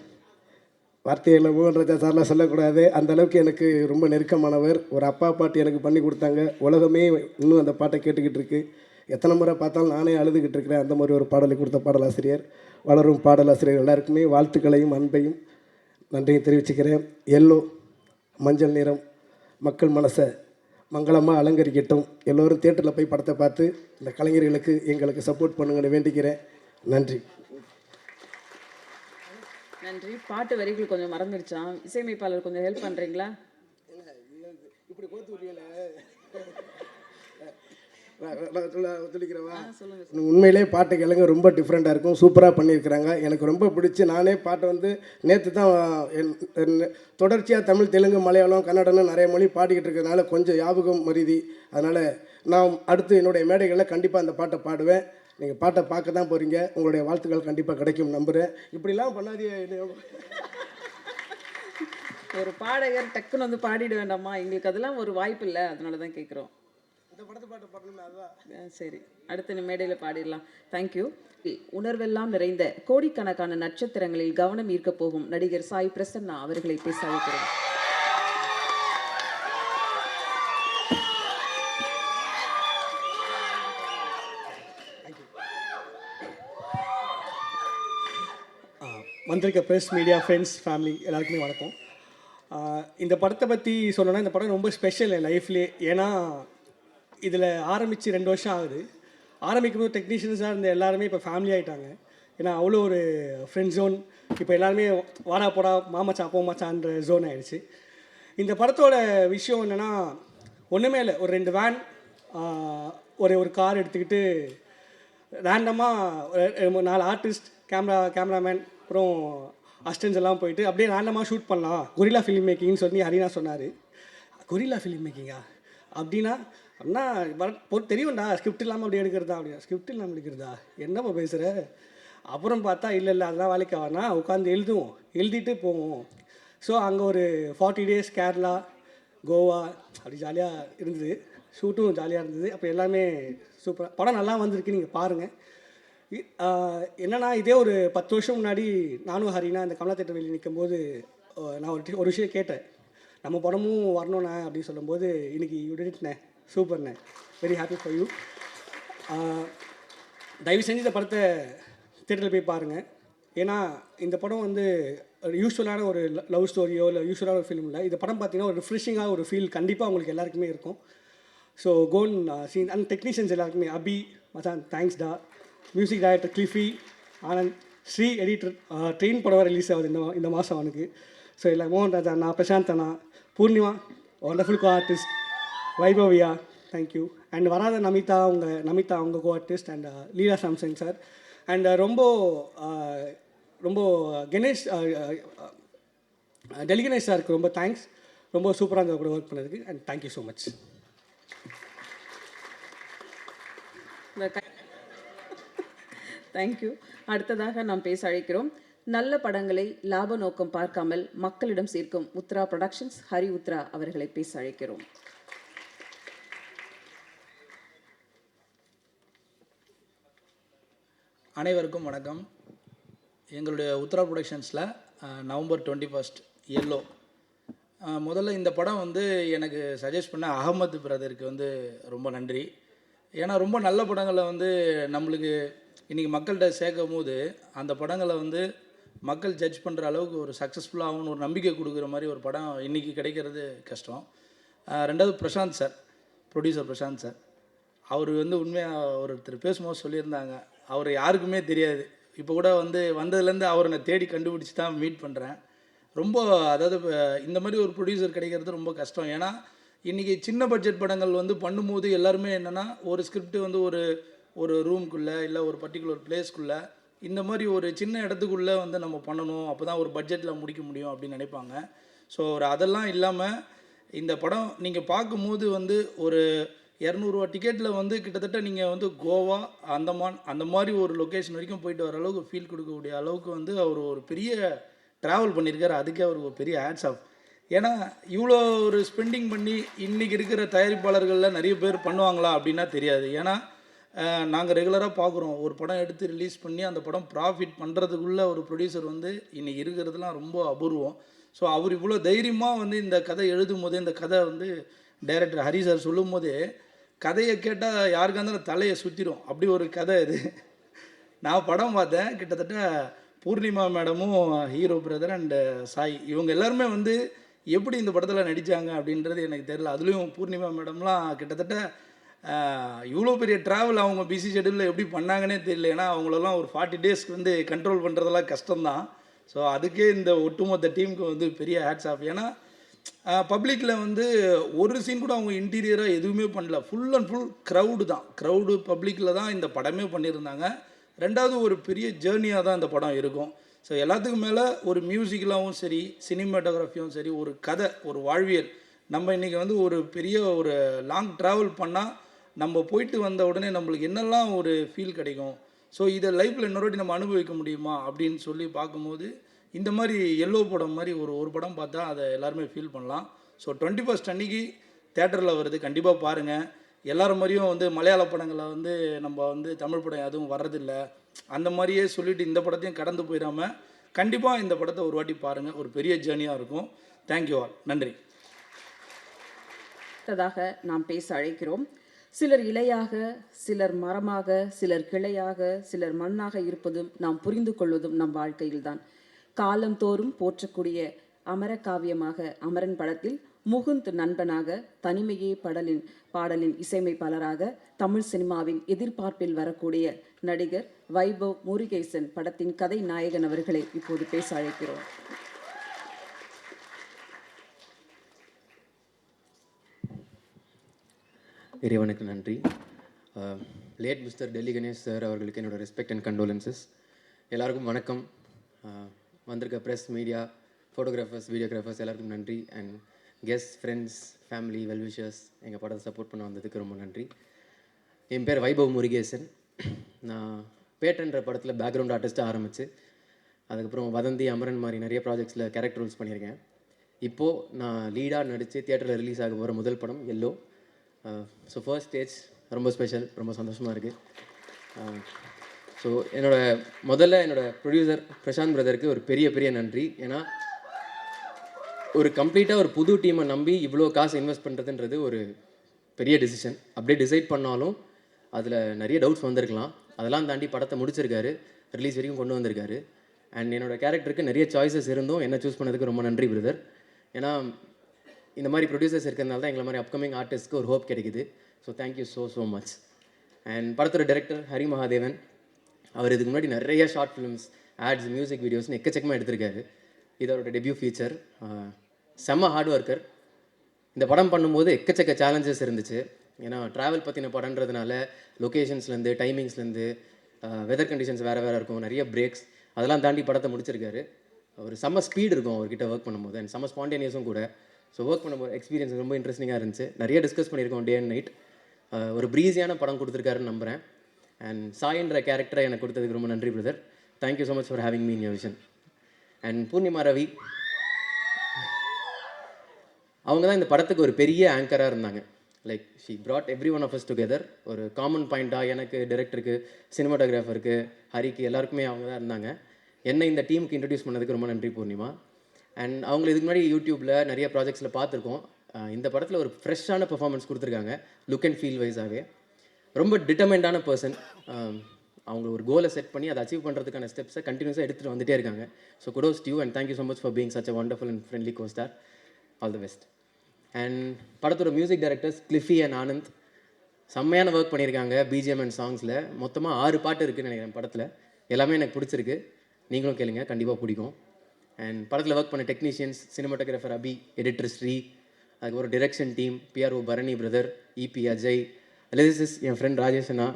வார்த்தையில் மோகன் ராஜா சார்லாம் சொல்லக்கூடாது, அந்த அளவுக்கு எனக்கு ரொம்ப நெருக்கமானவர். ஒரு அப்பா பாட்டு எனக்கு பண்ணி கொடுத்தாங்க. உலகமே இன்னும் அந்த பாட்டை கேட்டுக்கிட்டு இருக்கு. எத்தனை முறை பார்த்தாலும் நானே அழுதுகிட்டு இருக்கிறேன். அந்த மாதிரி ஒரு பாடலை கொடுத்த பாடலாசிரியர், வளரும் பாடலாசிரியர் எல்லாருக்குமே வாழ்த்துக்களையும் அன்பையும் நன்றியும் தெரிவிச்சுக்கிறேன். எல்லோ மஞ்சள் நிறம் மக்கள் மனசை மங்களமாக அலங்கரிக்கட்டும். எல்லோரும் தியேட்டரில் போய் படத்தை பார்த்து இந்த கலைஞர்களுக்கு எங்களுக்கு சப்போர்ட் பண்ணுங்கன்னு வேண்டிக்கிறேன். நன்றி. நன்றி. பாட்டு வரிகள் கொஞ்சம் மறந்துடுச்சான். இசையமைப்பாளர் கொஞ்சம் ஹெல்ப் பண்ணுறீங்களா? இப்படி கோத்து விடுறீங்களே. சொல்லிக்கிறவா உண்மையிலே பாட்டு கேளுங்க, ரொம்ப டிஃப்ரெண்ட்டாக இருக்கும், சூப்பராக பண்ணியிருக்கிறாங்க. எனக்கு ரொம்ப பிடிச்சி நானே பாட்டை வந்து நேற்று தான் தொடர்ச்சியாக தமிழ், தெலுங்கு, மலையாளம், கன்னடம்னு நிறைய மொழி பாடிக்கிட்டு இருக்கிறதுனால கொஞ்சம் ஞாபகம் மருதி. அதனால் நான் அடுத்து என்னுடைய மேடைகளில் கண்டிப்பாக அந்த பாட்டை பாடுவேன். நீங்கள் பாட்டை பார்க்க தான் போகிறீங்க, உங்களுடைய வாழ்த்துக்கள் கண்டிப்பாக கிடைக்கும் நம்புகிறேன். இப்படிலாம் பண்ணாதீங்க. ஒரு பாடகர் டக்குன்னு வந்து பாடிட வேண்டாமா? எங்களுக்கு அதெல்லாம் ஒரு வாய்ப்பு இல்லை, அதனால தான் கேட்குறோம். இந்த படத்தை பாட்டு பாடணுமே, அதுதான். சரி, அடுத்த மேடையில் பாடிடலாம். தேங்க்யூ. உணர்வெல்லாம் நிறைந்த கோடிக்கணக்கான நட்சத்திரங்களில் கவனம் ஈர்க்க போகும் நடிகர் சாய் பிரசன்னா அவர்களை பேச அழைக்கிறேன். வந்திருக்க ப்ரெஸ், மீடியா, ஃப்ரெண்ட்ஸ், ஃபேமிலி எல்லாருக்குமே வணக்கம். இந்த படத்தை பற்றி சொல்லணும்னா, இந்த படம் ரொம்ப ஸ்பெஷல் என் லைஃப்லேயே. ஏன்னா இதில் ஆரம்பித்து 2 வருஷம் ஆகுது. ஆரம்பிக்கும் போது டெக்னீஷியன்ஸாக இருந்த எல்லாருமே இப்போ ஃபேமிலி ஆகிட்டாங்க. ஏன்னா அவ்வளோ ஒரு ஃப்ரெண்ட் ஜோன். இப்போ எல்லாருமே வாடா போடா மாமச்சா போமாச்சான்ற ஜோன் ஆகிடுச்சு. இந்த படத்தோட விஷயம் என்னென்னா, ஒன்றுமே இல்லை, ஒரு 2 வேன், ஒரு கார் எடுத்துக்கிட்டு ரேண்டமாக 4 ஆர்டிஸ்ட், கேமராமேன், அப்புறம் அசிஸ்டன்ஸ் எல்லாம் போயிட்டு அப்படியே ரேண்டமாக ஷூட் பண்ணலாம், கொரில்லா ஃபிலிம் மேக்கிங்னு சொல்லி ஹரினா சொன்னார். கொரில்லா ஃபிலிம் மேக்கிங்கா அப்படின்னா? அண்ணா தெரியும்டா, ஸ்கிரிப்ட் இல்லாமல் அப்படி எடுக்கிறதா? அப்படின்னா ஸ்கிரிப்ட் இல்லாமல் எடுக்கிறதா? என்னப்பா பேசுகிற? அப்புறம் பார்த்தா இல்லை அதெல்லாம் வேலைக்கு ஆகனா, உட்காந்து எழுதிட்டு போவோம். ஸோ அங்கே ஒரு 40 days கேரளா, கோவா அப்படி ஜாலியாக இருந்தது. ஷூட்டும் ஜாலியாக இருந்தது. அப்போ எல்லாமே சூப்பராக, படம் நல்லா வந்திருக்கு, நீங்கள் பாருங்கள். என்னென்னா, இதே ஒரு 10 வருஷம் முன்னாடி நானும் ஹரினா இந்த கமலா தேட்டர் வெளியே நிற்கும்போது நான் ஒரு விஷயம் கேட்டேன், நம்ம படமும் வரணுண்ணே அப்படின்னு சொல்லும்போது, இன்றைக்கி யூ டிட்ண்ணே, சூப்பர்ண்ணே, வெரி ஹாப்பி ஃபார் யூ. தயவு செஞ்சு இந்த படத்தை தேட்டரில் போய் பாருங்கள். ஏன்னா இந்த படம் வந்து யூஸ்வலான ஒரு லவ் ஸ்டோரியோ இல்லை யூஸ்வலான ஒரு ஃபிலிம் இல்லை. இந்த படம் பார்த்தீங்கன்னா ஒரு ரிஃப்ரெஷிங்காக ஒரு ஃபீல் கண்டிப்பாக உங்களுக்கு எல்லாருக்குமே இருக்கும். ஸோ கோன் சீன் அண்ட் டெக்னீஷியன்ஸ் எல்லாருக்குமே, அபி மச்சான் தேங்க்ஸ்டா, music director Cliffy, Anand, Sri editor, train படம் ரிலீஸ் ஆகுது இந்த மாதம் அவனுக்கு. ஸோ இல்லை மோகன்ராஜ் அண்ணா, பிரசாந்த் அண்ணா, பூர்ணிமா ஒண்டர்ஃபுல் கோ ஆர்டிஸ்ட், வைபவியா தேங்க்யூ, அண்ட் வராத நமிதா அவங்க co artist, and Leela Samson sir, and ரொம்ப கணேஷ் டெலிகணேஷ் சாருக்கு ரொம்ப தேங்க்ஸ். ரொம்ப சூப்பராக இருந்த கூட ஒர்க் பண்ணதுக்கு, and thank you so much. Thank you. அடுத்ததாக நாம் பேச அழைக்கிறோம் நல்ல படங்களை லாப நோக்கம் பார்க்காமல் மக்களிடம் சேர்க்கும் உத்ரா ப்ரொடக்ஷன்ஸ் ஹரி உத்ரா அவர்களை பேச அழைக்கிறோம். அனைவருக்கும் வணக்கம். எங்களுடைய உத்ரா ப்ரொடக்ஷன்ஸில் November 21 எல்லோ, முதல்ல இந்த படம் வந்து எனக்கு சஜஸ்ட் பண்ண அகமது பிரதருக்கு வந்து ரொம்ப நன்றி. ஏன்னா ரொம்ப நல்ல படங்களை வந்து நம்மளுக்கு இன்றைக்கி மக்கள்கிட்ட சேர்க்கும் போது அந்த படங்களை வந்து மக்கள் ஜட்ஜ் பண்ணுற அளவுக்கு ஒரு சக்ஸஸ்ஃபுல்லாகவும் ஒரு நம்பிக்கை கொடுக்குற மாதிரி ஒரு படம் இன்றைக்கி கிடைக்கிறது கஷ்டம். ரெண்டாவது Prashanth sir, producer Prashanth sir, அவர் வந்து உண்மையாக ஒருத்தர் பேசும்போது சொல்லியிருந்தாங்க, அவர் யாருக்குமே தெரியாது. இப்போ கூட வந்து வந்ததுலேருந்து அவரை நான் தேடி கண்டுபிடிச்சி தான் மீட் பண்ணுறேன். ரொம்ப அதாவது இந்த மாதிரி ஒரு ப்ரொடியூசர் கிடைக்கிறது ரொம்ப கஷ்டம். ஏன்னா இன்றைக்கி சின்ன பட்ஜெட் படங்கள் வந்து பண்ணும்போது எல்லாருமே என்னென்னா, ஒரு ஸ்கிரிப்ட் வந்து ஒரு ரூம்குள்ளே இல்லை ஒரு பர்டிகுலர் பிளேஸ்க்குள்ளே இந்த மாதிரி ஒரு சின்ன இடத்துக்குள்ளே வந்து நம்ம பண்ணணும், அப்போ தான் ஒரு பட்ஜெட்டில் முடிக்க முடியும் அப்படின்னு நினைப்பாங்க. ஸோ அதெல்லாம் இல்லாமல் இந்த படம் நீங்கள் பார்க்கும்போது வந்து ஒரு 200 ரூபா டிக்கெட்டில் வந்து கிட்டத்தட்ட நீங்கள் வந்து கோவா, அந்தமான் அந்த மாதிரி ஒரு லொக்கேஷன் வரைக்கும் போயிட்டு வர அளவுக்கு ஃபீல் கொடுக்கக்கூடிய அளவுக்கு வந்து அவர் ஒரு பெரிய ட்ராவல் பண்ணியிருக்காரு. அதுக்கே அவருக்கு ஒரு பெரிய ஹேட்ஸ் ஆஃப். ஏன்னா இவ்வளோ ஒரு ஸ்பெண்டிங் பண்ணி இன்றைக்கி இருக்கிற தயாரிப்பாளர்களில் நிறைய பேர் பண்ணுவாங்களா அப்படின்னா தெரியாது. ஏன்னா நாங்கள் ரெகுலராக பார்க்குறோம், ஒரு படம் எடுத்து ரிலீஸ் பண்ணி அந்த படம் ப்ராஃபிட் பண்ணுறதுக்குள்ளே ஒரு ப்ரொடியூசர் வந்து இன்றைக்கி இருக்கிறதுலாம் ரொம்ப அபூர்வம். ஸோ அவர் இவ்வளோ தைரியமாக வந்து இந்த கதை எழுதும் போது, இந்த கதை வந்து டைரக்டர் ஹரி சார் சொல்லும் போது கதையை கேட்டால் யாருக்காக இருந்தாலும் தலையை சுற்றிடும், அப்படி ஒரு கதை இது. நான் படம் பார்த்தேன், கிட்டத்தட்ட பூர்ணிமா மேடமும் ஹீரோ பிரதர் அண்டு சாய் இவங்க எல்லாருமே வந்து எப்படி இந்த படத்தில் நடித்தாங்க அப்படின்றது எனக்கு தெரியல. அதுலேயும் பூர்ணிமா மேடம்லாம் கிட்டத்தட்ட இவ்வளோ பெரிய ட்ராவல் அவங்க பிஸி ஷெடியூலில் எப்படி பண்ணாங்கன்னே தெரியல. ஏன்னா அவங்களெல்லாம் ஒரு 40 டேஸ்க்கு வந்து கண்ட்ரோல் பண்ணுறதெல்லாம் கஷ்டம்தான். ஸோ அதுக்கே இந்த ஒட்டுமொத்த டீமுக்கு வந்து பெரிய ஹேட்ஸ் ஆஃப். ஏன்னா பப்ளிக்கில் வந்து ஒரு சீன் கூட அவங்க இன்டீரியராக எதுவுமே பண்ணல. ஃபுல் அண்ட் ஃபுல் க்ரௌடு தான். க்ரௌடு பப்ளிக்கில் தான் இந்த படமே பண்ணியிருந்தாங்க. ரெண்டாவது ஒரு பெரிய ஜேர்னியாக தான் இந்த படம் இருக்கும். ஸோ எல்லாத்துக்கும் மேலே ஒரு மியூசிக்கலாகவும் சரி, சினிமாட்டோகிராஃபியும் சரி, ஒரு கதை, ஒரு வாழ்வியல். நம்ம இன்றைக்கி வந்து ஒரு பெரிய ஒரு லாங் ட்ராவல் பண்ணால் நம்ம போயிட்டு வந்த உடனே நம்மளுக்கு என்னெல்லாம் ஒரு ஃபீல் கிடைக்கும், ஸோ இதை லைஃப்பில் இன்னொரு வாட்டி நம்ம அனுபவிக்க முடியுமா அப்படின்னு சொல்லி பார்க்கும்போது இந்த மாதிரி எல்லோ படம் மாதிரி ஒரு படம் பார்த்தா அதை எல்லாருமே ஃபீல் பண்ணலாம். ஸோ 21st அன்னைக்கு தேட்டரில் வருது, கண்டிப்பாக பாருங்கள். எல்லாரும் மாதிரியும் வந்து மலையாள படங்களை வந்து நம்ம வந்து தமிழ் படம் எதுவும் வர்றதில்ல, அந்த மாதிரியே சொல்லிவிட்டு இந்த படத்தையும் கடந்து போயிடாமல் கண்டிப்பாக இந்த படத்தை ஒரு வாட்டி பாருங்கள். ஒரு பெரிய ஜேர்னியாக இருக்கும். Thank you all. நன்றி. அடுத்ததாக நாம் பேச அழைக்கிறோம். சிலர் இலையாக, சிலர் மரமாக, சிலர் கிளையாக, சிலர் மண்ணாக இருப்பதும் நாம் புரிந்து கொள்வதும் நம் வாழ்க்கையில்தான். காலந்தோறும் போற்றக்கூடிய அமர காவியமாக அமரன் படத்தில் முகுந்த் நண்பனாக, தனிமையே பாடலின் இசையமைப்பாளராக, தமிழ் சினிமாவின் எதிர்பார்ப்பில் வரக்கூடிய நடிகர் வைபவ் முருகேசன் படத்தின் கதை நாயகன் அவர்களை இப்போது பேச அழைக்கிறோம். இறைவனுக்கு நன்றி. Late mister Delhi Ganesh sir அவர்களுக்கு என்னோடய ரெஸ்பெக்ட் அண்ட் கண்டோலன்சஸ். எல்லாருக்கும் வணக்கம். வந்திருக்க ப்ரெஸ், மீடியா, ஃபோட்டோகிராஃபர்ஸ், வீடியோகிராஃபர்ஸ் எல்லாருக்கும் நன்றி. And guest, friends, family, well-wishers, எங்கள் படத்தை சப்போர்ட் பண்ண வந்ததுக்கு ரொம்ப நன்றி. என் பேர் வைபவ் முருகேசன். நான் பேட்டன்ற படத்தில் பேக்ரவுண்ட் ஆர்டிஸ்ட்டாக ஆரம்பித்து அதுக்கப்புறம் வதந்தி, அமரன் மாதிரி நிறைய ப்ராஜெக்ட்ஸில் கேரக்டர் ரோல்ஸ் பண்ணியிருக்கேன். இப்போது நான் லீடாக நடித்து தியேட்டரில் ரிலீஸ் ஆக போகிற முதல் படம் எல்லோ. ஸோ ஃபர்ஸ்ட் ஸ்டேஜ் ரொம்ப ஸ்பெஷல், ரொம்ப சந்தோஷமாக இருக்குது. ஸோ என்னோடய ப்ரொடியூசர் பிரசாந்த் பிரதருக்கு ஒரு பெரிய நன்றி. ஏன்னா ஒரு கம்ப்ளீட்டாக ஒரு புது டீமை நம்பி இவ்வளோ காசு இன்வெஸ்ட் பண்ணுறதுன்றது ஒரு பெரிய டிசிஷன். அப்படியே டிசைட் பண்ணாலும் அதில் நிறைய டவுட்ஸ் வந்திருக்கலாம். அதெல்லாம் தாண்டி படத்தை முடிச்சிருக்காரு, ரிலீஸ் வரைக்கும் கொண்டு வந்திருக்காரு. அண்ட் என்னோடய கேரக்டருக்கு நிறைய சாய்ஸஸ் இருந்தும் என்ன சூஸ் பண்ணதுக்கு ரொம்ப நன்றி பிரதர். ஏன்னா இந்த மாதிரி ப்ரொடியூசர்ஸ் இருக்கிறதுனால தான் எங்களை மாதிரி அப்கமிங் ஆர்டிஸ்ட்க்கு ஒரு ஹோப் கிடைக்குது. So thank you so much. And படத்தோட டைரக்டர் ஹரி மகாதேவன், அவர் இதுக்கு முன்னாடி நிறைய ஷார்ட் ஃபிலிம்ஸ், ஆட்ஸ், மியூசிக் வீடியோஸ்னு எக்கச்சக்கமாக எடுத்திருக்காரு. இது அவரோட டெபியூ ஃபீச்சர். செம்ம ஹார்ட் ஒர்க்கர். இந்த படம் பண்ணும்போது எக்கச்சக்க சேலஞ்சஸ் இருந்துச்சு. ஏன்னா ட்ராவல் பற்றின படன்றதுனால லொக்கேஷன்ஸ்லேருந்து, டைமிங்ஸ்லேருந்து, வெதர் கண்டிஷன்ஸ் வேறு இருக்கும், நிறைய பிரேக்ஸ், அதெல்லாம் தாண்டி படத்தை முடிச்சிருக்காரு. ஒரு செம்ம ஸ்பீடு இருக்கும் அவர்கிட்ட ஒர்க் பண்ணும்போது. அண்ட் செம்ம ஸ்பான்டேனியஸும் கூட. ஸோ ஒர்க் பண்ணும்போது எக்ஸ்பீரியன்ஸ் ரொம்ப இன்ட்ரெஸ்டிங்காக இருந்துச்சு. நிறைய டிஸ்கஸ் பண்ணியிருக்கோம் டே அண்ட் நைட். ஒரு ப்ரீஸியான படம் கொடுத்துருக்காருன்னு நம்புகிறேன். அண்ட் சாயின்ற கேரக்டரை எனக்கு கொடுத்ததுக்கு ரொம்ப நன்றி brother. Thank you so much for having me in your vision. And Poornima Ravi, அவங்க தான் இந்த படத்துக்கு ஒரு பெரிய ஆங்கராக இருந்தாங்க. Like she brought every one of us together. ஒரு காமன் பாயிண்ட்டாக எனக்கு, டைரக்டருக்கு, சினிமாட்டோகிராஃபருக்கு, ஹரிக்கு, எல்லாருக்குமே அவங்க தான் இருந்தாங்க. என்னை இந்த டீமுக்கு இன்ட்ரடியூஸ் பண்ணதுக்கு ரொம்ப நன்றி பூர்ணிமா. அண்ட் அவங்களை இதுக்கு முன்னாடி யூடியூப்பில் நிறைய ப்ராஜெக்ட்ஸில் பார்த்துருக்கோம். இந்த படத்தில் ஒரு ஃப்ரெஷ்ஷான பெர்ஃபார்மன்ஸ் கொடுத்துருக்காங்க. லுக் அண்ட் ஃபீல் வைஸாகவே ரொம்ப டிட்டர்மெண்டான பர்சன். அவங்க ஒரு கோலை செட் பண்ணி அதை அச்சீவ் பண்ணுறதுக்கான ஸ்டெப்ஸை கண்டினியூஸாக எடுத்துகிட்டு வந்துட்டே இருக்காங்க. So kudos to you and thank you so much for being such a wonderful and friendly co-star. All the best. And படத்தோட மியூசிக் டைரக்டர்ஸ் கிளிஃபி அண்ட் ஆனந்த் செம்மையான ஒர்க் பண்ணியிருக்காங்க. பிஜிஎம் அண்ட் சாங்ஸில் மொத்தமாக 6 பாட்டு இருக்குதுன்னு நினைக்கிறேன் படத்தில். எல்லாமே எனக்கு பிடிச்சிருக்கு. நீங்களும் கேளுங்க, கண்டிப்பாக பிடிக்கும். அண்ட் படத்தில் ஒர்க் பண்ண technicians, cinematographer Abhi, editor Sri, அதுக்கப்புறம் direction team, PRO Bharani brother, EP Ajay, lyricist என் ஃப்ரெண்ட் ராஜேஷ் அண்ணா,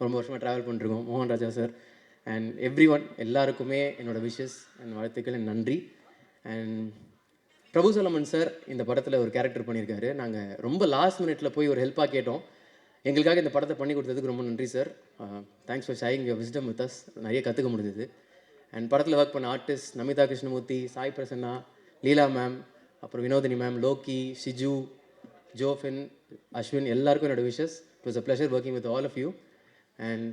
ரொம்ப வருஷமாக ட்ராவல் பண்ணிருக்கோம், மோகன் Raja sir, and everyone, எல்லாருக்குமே என்னோடய விஷஸ் அண்ட் வாழ்த்துக்கள் அண்ட் நன்றி. அண்ட் பிரபு சோலமன் சார் இந்த படத்தில் ஒரு கேரக்டர் பண்ணியிருக்காரு. நாங்கள் ரொம்ப லாஸ்ட் மினிட்டில் போய் ஒரு ஹெல்ப்பாக கேட்டோம். எங்களுக்காக இந்த படத்தை பண்ணி கொடுத்ததுக்கு ரொம்ப நன்றி sir. Thanks for sharing your wisdom with us. நிறைய கற்றுக்க முடிஞ்சது. அண்ட் படத்தில் ஒர்க் பண்ண ஆர்டிஸ்ட் நமிதா கிருஷ்ணமூர்த்தி, சாய் பிரசன்னா, லீலா மேம், அப்புறம் வினோதினி மேம், லோக்கி, ஷிஜு, ஜோஃபின், அஸ்வின், எல்லாருக்கும் என்னோடய wishes. It was a pleasure working with all of you. And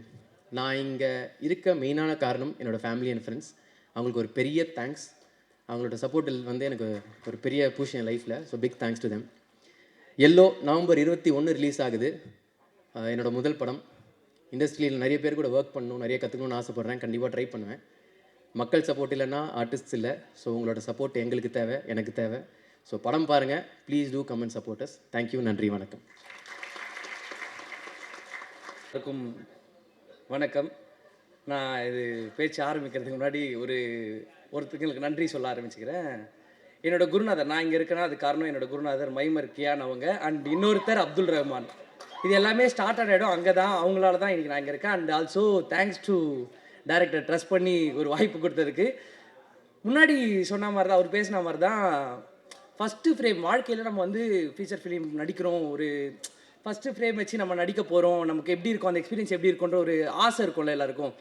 நான் இங்கே இருக்க மெயினான காரணம் என்னோடய ஃபேமிலி அண்ட் ஃப்ரெண்ட்ஸ். அவங்களுக்கு ஒரு பெரிய தேங்க்ஸ். அவங்களோட சப்போர்ட்டில் வந்து எனக்கு ஒரு பெரிய புஷ் என் லைஃப்பில். So big thanks to them. Yellow November 21 release ஆகுது. என்னோடய முதல் படம். இண்டஸ்ட்ரியில் நிறைய பேர் கூட ஒர்க் பண்ணணும், நிறைய கற்றுக்கணும்னு ஆசைப்பட்றேன். கண்டிப்பாக ட்ரை பண்ணுவேன். மக்கள் சப்போர்ட் இல்லைன்னா ஆர்டிஸ்ட்ஸ் இல்லை. ஸோ உங்களோட சப்போர்ட் எங்களுக்கு தேவை, எனக்கு தேவை. ஸோ படம் பாருங்கள், please do come and support us. Thank you, நன்றி, வணக்கம். எல்லாருக்கும் வணக்கம். நான் இது பேச்சு ஆரம்பிக்கிறதுக்கு முன்னாடி ஒருத்தங்களுக்கு நன்றி சொல்ல ஆரம்பிச்சுக்கிறேன். என்னோட குருநாதர், நான் இங்கே இருக்கேன்னா அது காரணம் என்னோட குருநாதர் மைமர் கியான் அவங்க, அண்ட் இன்னொருத்தர் அப்துல் ரஹ்மான். இது எல்லாமே ஸ்டார்ட் ஆன இடம் அங்கே தான், அவங்களால தான் இன்றைக்கி நான் இங்கே இருக்கேன். And also thanks to director trust பண்ணி ஒரு வாய்ப்பு கொடுத்ததுக்கு. முன்னாடி சொன்ன மாதிரி தான், அவர் பேசின மாதிரி தான், ஃபஸ்ட்டு ஃப்ரேம் வாழ்க்கையில் நம்ம வந்து ஃபீச்சர் ஃபிலிம் நடிக்கிறோம், ஒரு ஃபஸ்ட்டு ஃப்ரேம் வச்சு நம்ம நடிக்க போகிறோம், நமக்கு எப்படி இருக்கும் அந்த எக்ஸ்பீரியன்ஸ் எப்படி இருக்குன்ற ஒரு ஆசை இருக்கும்ல எல்லாருக்கும்.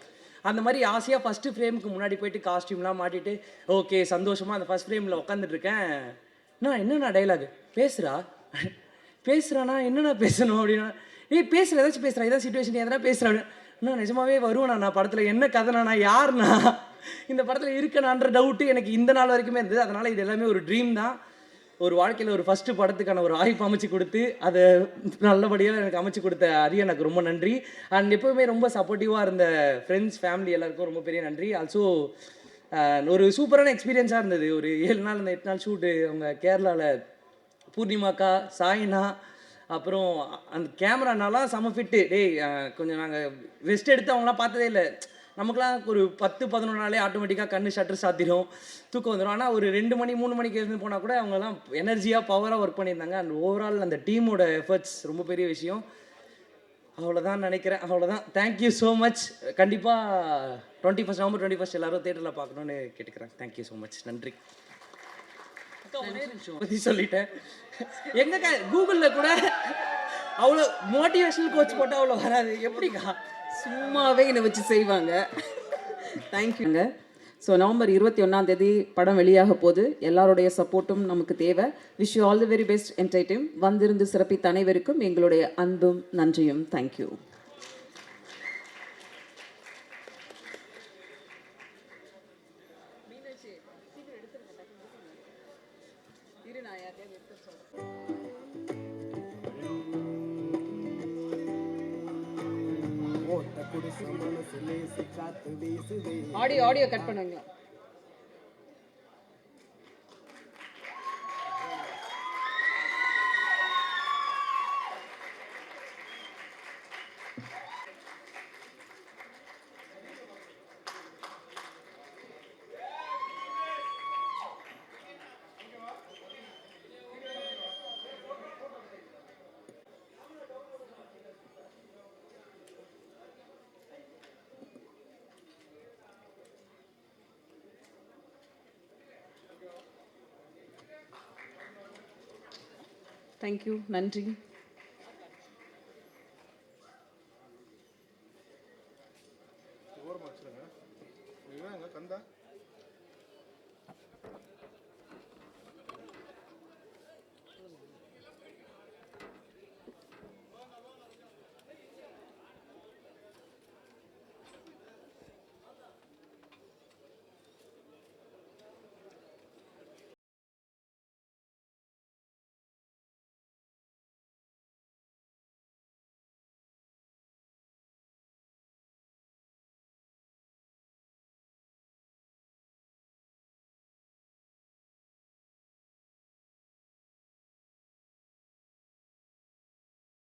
அந்த மாதிரி ஆசையாக ஃபஸ்ட்டு ஃப்ரேமுக்கு முன்னாடி போயிட்டு காஸ்டியூம்லாம் மாட்டிட்டு ஓகே சந்தோஷமாக அந்த ஃபஸ்ட் ஃப்ரேமில் உட்காந்துட்ருக்கேன். என்னண்ணா டைலாக் பேசுகிறானா என்னண்ணா பேசணும் அப்படின்னா, பேசுகிற ஏதாச்சும் பேசுகிறேன், ஏதாவது சுச்சுவேஷன் எதனா பேசுகிறேன் அப்படின்னா, நிஜமாவே வருவேண்ணா நான் படத்தில், என்ன கதைனா யாருண்ணா இந்த படத்தில் இருக்கணான்ற டவுட்டு எனக்கு இந்த நாள் வரைக்குமே இருந்தது. அதனால் இது எல்லாமே ஒரு ட்ரீம் தான். ஒரு வாழ்க்கையில் ஒரு ஃபஸ்ட்டு படத்துக்கான ஒரு வாய்ப்பு அமைச்சு கொடுத்து அதை நல்லபடியாக எனக்கு அமைச்சு கொடுத்த ஹரி எனக்கு ரொம்ப நன்றி. அண்ட் எப்போவுமே ரொம்ப சப்போர்ட்டிவாக இருந்த ஃப்ரெண்ட்ஸ் ஃபேமிலி எல்லாருக்கும் ரொம்ப பெரிய நன்றி. ஆல்சோ ஒரு சூப்பரான எக்ஸ்பீரியன்ஸாக இருந்தது. ஒரு 7 நாள் இந்த 8 நாள் ஷூட்டு அவங்க கேரளாவில் பூர்ணிமாக்கா, சாய்னா, அப்புறம் அந்த கேமரானாலாம் செம ஃபிட்டு. கொஞ்சம் நாங்கள் ரெஸ்ட் எடுத்து அவங்களாம் பார்த்ததே இல்லை. நமக்குலாம் ஒரு 10-11 நாளே ஆட்டோமேட்டிக்காக கண்ணு ஷட்டர் சாத்திடும், தூக்கம் வந்துடும். ஆனால் ஒரு 2 மணி 3 மணிக்கு எழுந்து போனால் கூட அவங்கெல்லாம் எனர்ஜியாக பவராக ஒர்க் பண்ணியிருந்தாங்க. அண்ட் ஓவரால் அந்த டீமோட எஃபர்ட்ஸ் ரொம்ப பெரிய விஷயம். அவ்வளோதான் நினைக்கிறேன், அவ்வளோதான். Thank you so much. கண்டிப்பாக நவம்பர் 21 எல்லோரும் தேட்டரில் பார்க்கணுன்னு கேட்டுக்கிறேன். Thank you so much. நன்றி. பற்றி சொல்லிட்டேன். எங்கக்கா கூகுளில் கூட அவ்வளோ மோட்டிவேஷனல் கோச் போட்டால் அவ்வளோ வராது, எப்படிக்கா? சும்மாவே என்னை வச்சு செய்வாங்க. தேங்க்யூங்க. ஸோ நவம்பர் 21 படம் வெளியாக போது எல்லாருடைய சப்போர்ட்டும் நமக்கு தேவை. Wish you all the very best entertain. வந்திருந்து சிறப்பித்த அனைவருக்கும் எங்களுடைய அன்பும் நன்றியும். தேங்க்யூ. ஆடியோ கட் பண்ணுங்களா? தேங்க்யூ. நன்றி.